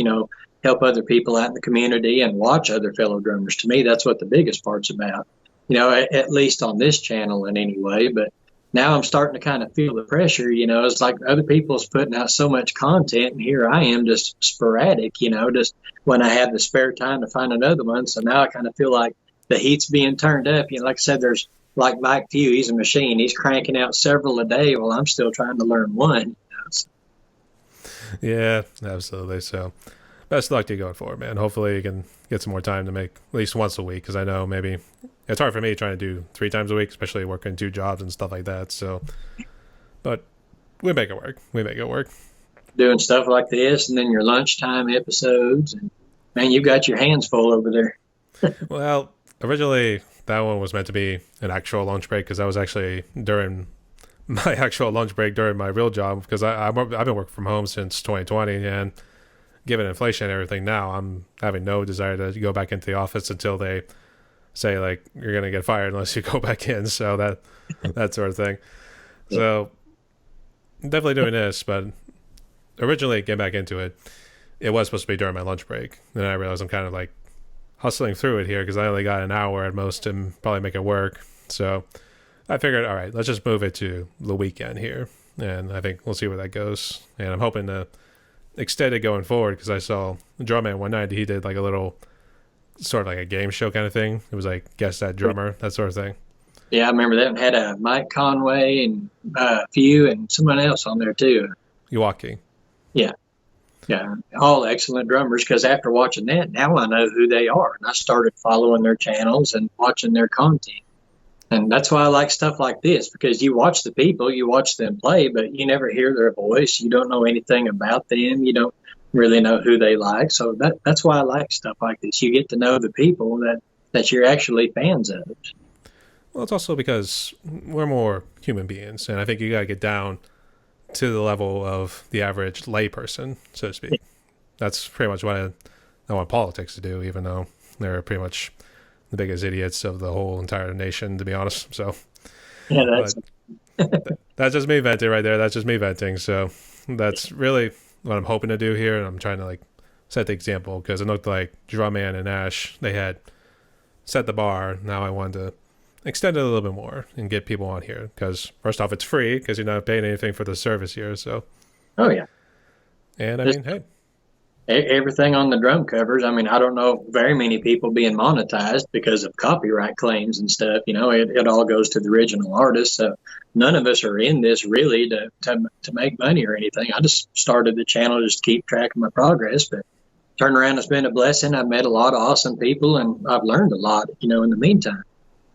help other people out in the community and watch other fellow drummers. To me, that's what the biggest part's about, at least on this channel in any way. But now I'm starting to kind of feel the pressure, it's like other people's putting out so much content and here I am just sporadic, just when I have the spare time to find another one. So now I kind of feel like the heat's being turned up. Like I said, there's like Mike Pugh, he's a machine. He's cranking out several a day while I'm still trying to learn one. So. Yeah, absolutely. So best of luck to you going forward, man. Hopefully you can get some more time to make at least once a week, because I know maybe it's hard for me trying to do 3 times a week, especially working 2 jobs and stuff like that. So, but we make it work. Doing stuff like this and then your lunchtime episodes. And man, you got your hands full over there. Well, originally that one was meant to be an actual lunch break because that was actually during my actual lunch break during my real job, because I've been working from home since 2020, and given inflation and everything now, I'm having no desire to go back into the office until they say like you're gonna get fired unless you go back in. So that sort of thing. So definitely doing this, but originally getting back into it, it was supposed to be during my lunch break. Then I realized I'm kind of like hustling through it here because I only got an hour at most to probably make it work. So I figured, all right, let's just move it to the weekend here, and I think we'll see where that goes. And I'm hoping to extend it going forward, because I saw Drumman one night, he did like a little sort of like a game show kind of thing. It was like guess that drummer, that sort of thing. Yeah, I remember that. Had a Mike Conway and a few and someone else on there too. Iwaki. Yeah, all excellent drummers, because after watching that, now I know who they are, and I started following their channels and watching their content. And that's why I like stuff like this, because you watch the people, you watch them play, but you never hear their voice. You don't know anything about them. You don't really know who they like. So that's why I like stuff like this. You get to know the people that you're actually fans of. Well, it's also because we're more human beings, and I think you got to get down to the level of the average layperson, so to speak. That's pretty much what I want politics to do, even though they're pretty much the biggest idiots of the whole entire nation, to be honest. So, Yeah, that's just me venting right there. That's just me venting. So that's really what I'm hoping to do here, and I'm trying to like set the example because it looked like Drumman and Ash, they had set the bar. Now I wanted to extend it a little bit more and get people on here because first off, it's free because you're not paying anything for the service here. So, oh yeah, and I mean, hey, everything on the drum covers. I mean, I don't know very many people being monetized because of copyright claims and stuff. You know, it all goes to the original artist. So none of us are in this really to make money or anything. I just started the channel just to keep track of my progress. But turn around, it's been a blessing. I've met a lot of awesome people, and I've learned a lot. You know, in the meantime.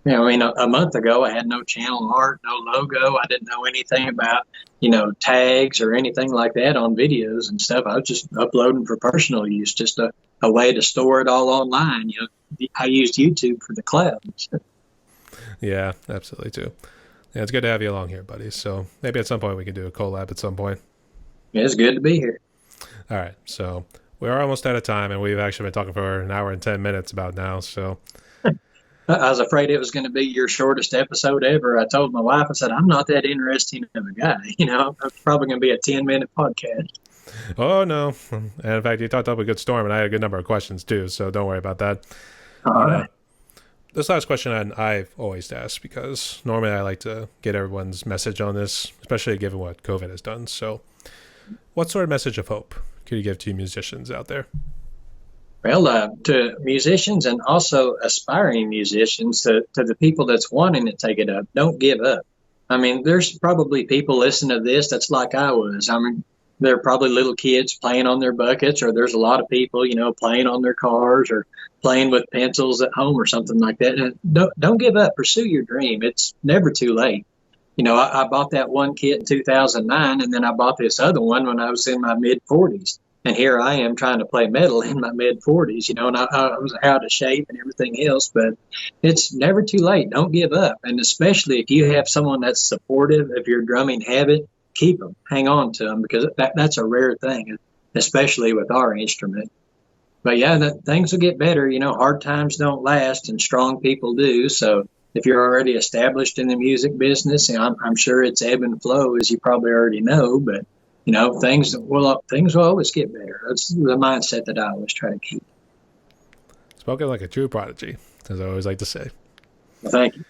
You know, I mean, a month ago, I had no channel art, no logo. I didn't know anything about, you know, tags or anything like that on videos and stuff. I was just uploading for personal use, just a way to store it all online. You know, I used YouTube for the cloud. Yeah, absolutely too. Yeah, it's good to have you along here, buddy. So maybe at some point we can do a collab at some point. Yeah, it's good to be here. All right, so we are almost out of time, and we've actually been talking for an hour and 10 minutes about now. So I was afraid it was going to be your shortest episode ever. I told my wife, I said, I'm not that interesting of a guy. You know, it's probably going to be a 10-minute podcast. Oh, no. And in fact, you talked up a good storm, and I had a good number of questions, too, so don't worry about that. All right. This last question I've always asked, because normally I like to get everyone's message on this, especially given what COVID has done. So what sort of message of hope could you give to musicians out there? Well, to musicians and also aspiring musicians, to the people that's wanting to take it up, don't give up. I mean, there's probably people listening to this that's like I was. I mean, there are probably little kids playing on their buckets, or there's a lot of people, you know, playing on their cars or playing with pencils at home or something like that. And don't give up. Pursue your dream. It's never too late. You know, I bought that one kit in 2009, and then I bought this other one when I was in my mid-40s. And here I am trying to play metal in my mid-40s, you know, and I was out of shape and everything else. But it's never too late. Don't give up. And especially if you have someone that's supportive of your drumming habit, keep them. Hang on to them, because that's a rare thing, especially with our instrument. But, yeah, things will get better. You know, hard times don't last, and strong people do. So if you're already established in the music business, and I'm sure it's ebb and flow, as you probably already know, but you know, things will always get better. That's the mindset that I always try to keep. Spoken like a true prodigy, as I always like to say. Well, thank you.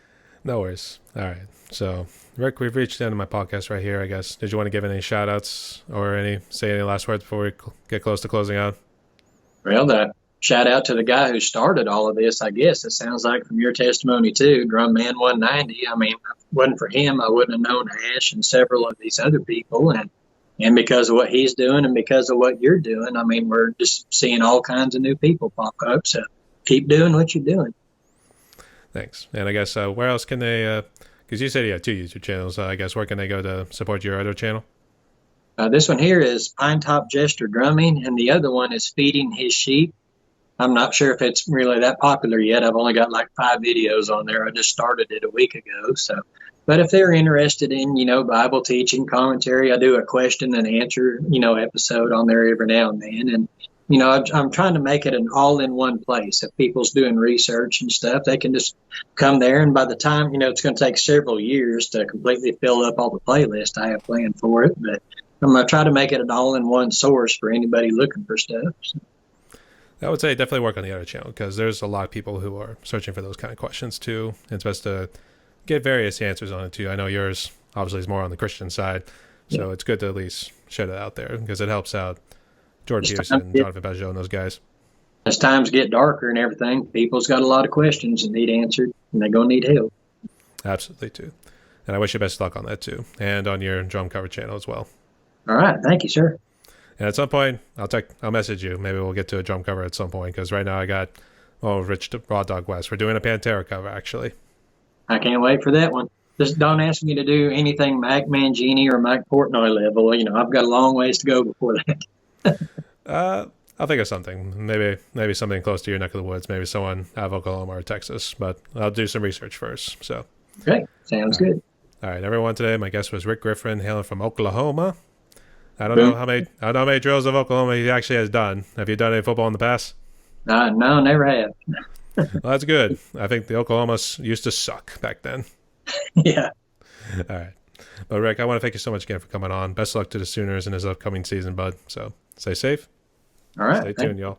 No worries. All right. So, Rick, we've reached the end of my podcast right here, I guess. Did you want to give any shout-outs or say any last words before we get close to closing out? Well, the shout out to the guy who started all of this, I guess. It sounds like from your testimony, too, Drum Man 190. I mean, if it wasn't for him, I wouldn't have known Ash and several of these other people. And because of what he's doing and because of what you're doing, I mean, we're just seeing all kinds of new people pop up. So keep doing what you're doing. Thanks. And I guess where else can they, because you said you have 2 YouTube channels, I guess where can they go to support your other channel? This one here is Pine Top Jester Drumming, and the other one is Feeding His Sheep. I'm not sure if it's really that popular yet. I've only got like 5 videos on there. I just started it a week ago. So, but if they're interested in, you know, Bible teaching, commentary, I do a question and answer, you know, episode on there every now and then. And, you know, I'm trying to make it an all-in-one place. If people's doing research and stuff, they can just come there. And by the time, you know, it's going to take several years to completely fill up all the playlists I have planned for it. But I'm going to try to make it an all-in-one source for anybody looking for stuff. So. I would say definitely work on the other channel because there's a lot of people who are searching for those kind of questions too. And it's best to get various answers on it too. I know yours obviously is more on the Christian side, so it's good to at least shed it out there because it helps out Jordan Peterson, Jonathan Pajot, and those guys. As times get darker and everything, people's got a lot of questions that need answered, and they're going to need help. Absolutely too. And I wish you best luck on that too, and on your drum cover channel as well. All right. Thank you, sir. And at some point, I'll message you. Maybe we'll get to a drum cover at some point because right now I got Rich Raw Dog West. We're doing a Pantera cover actually. I can't wait for that one. Just don't ask me to do anything Mike Mangini or Mike Portnoy level. You know, I've got a long ways to go before that. I'll think of something. Maybe something close to your neck of the woods. Maybe someone out of Oklahoma or Texas. But I'll do some research first. So, Okay, sounds good. all right, everyone. Today, my guest was Rick Griffin, hailing from Oklahoma. I don't Boom. know how many drills of Oklahoma he actually has done. Have you done any football in the past? No, never have. Well, that's good. I think the Oklahomas used to suck back then. Yeah. All right. But Rick, I want to thank you so much again for coming on. Best of luck to the Sooners in this upcoming season, bud. So stay safe. All right. Stay tuned, y'all.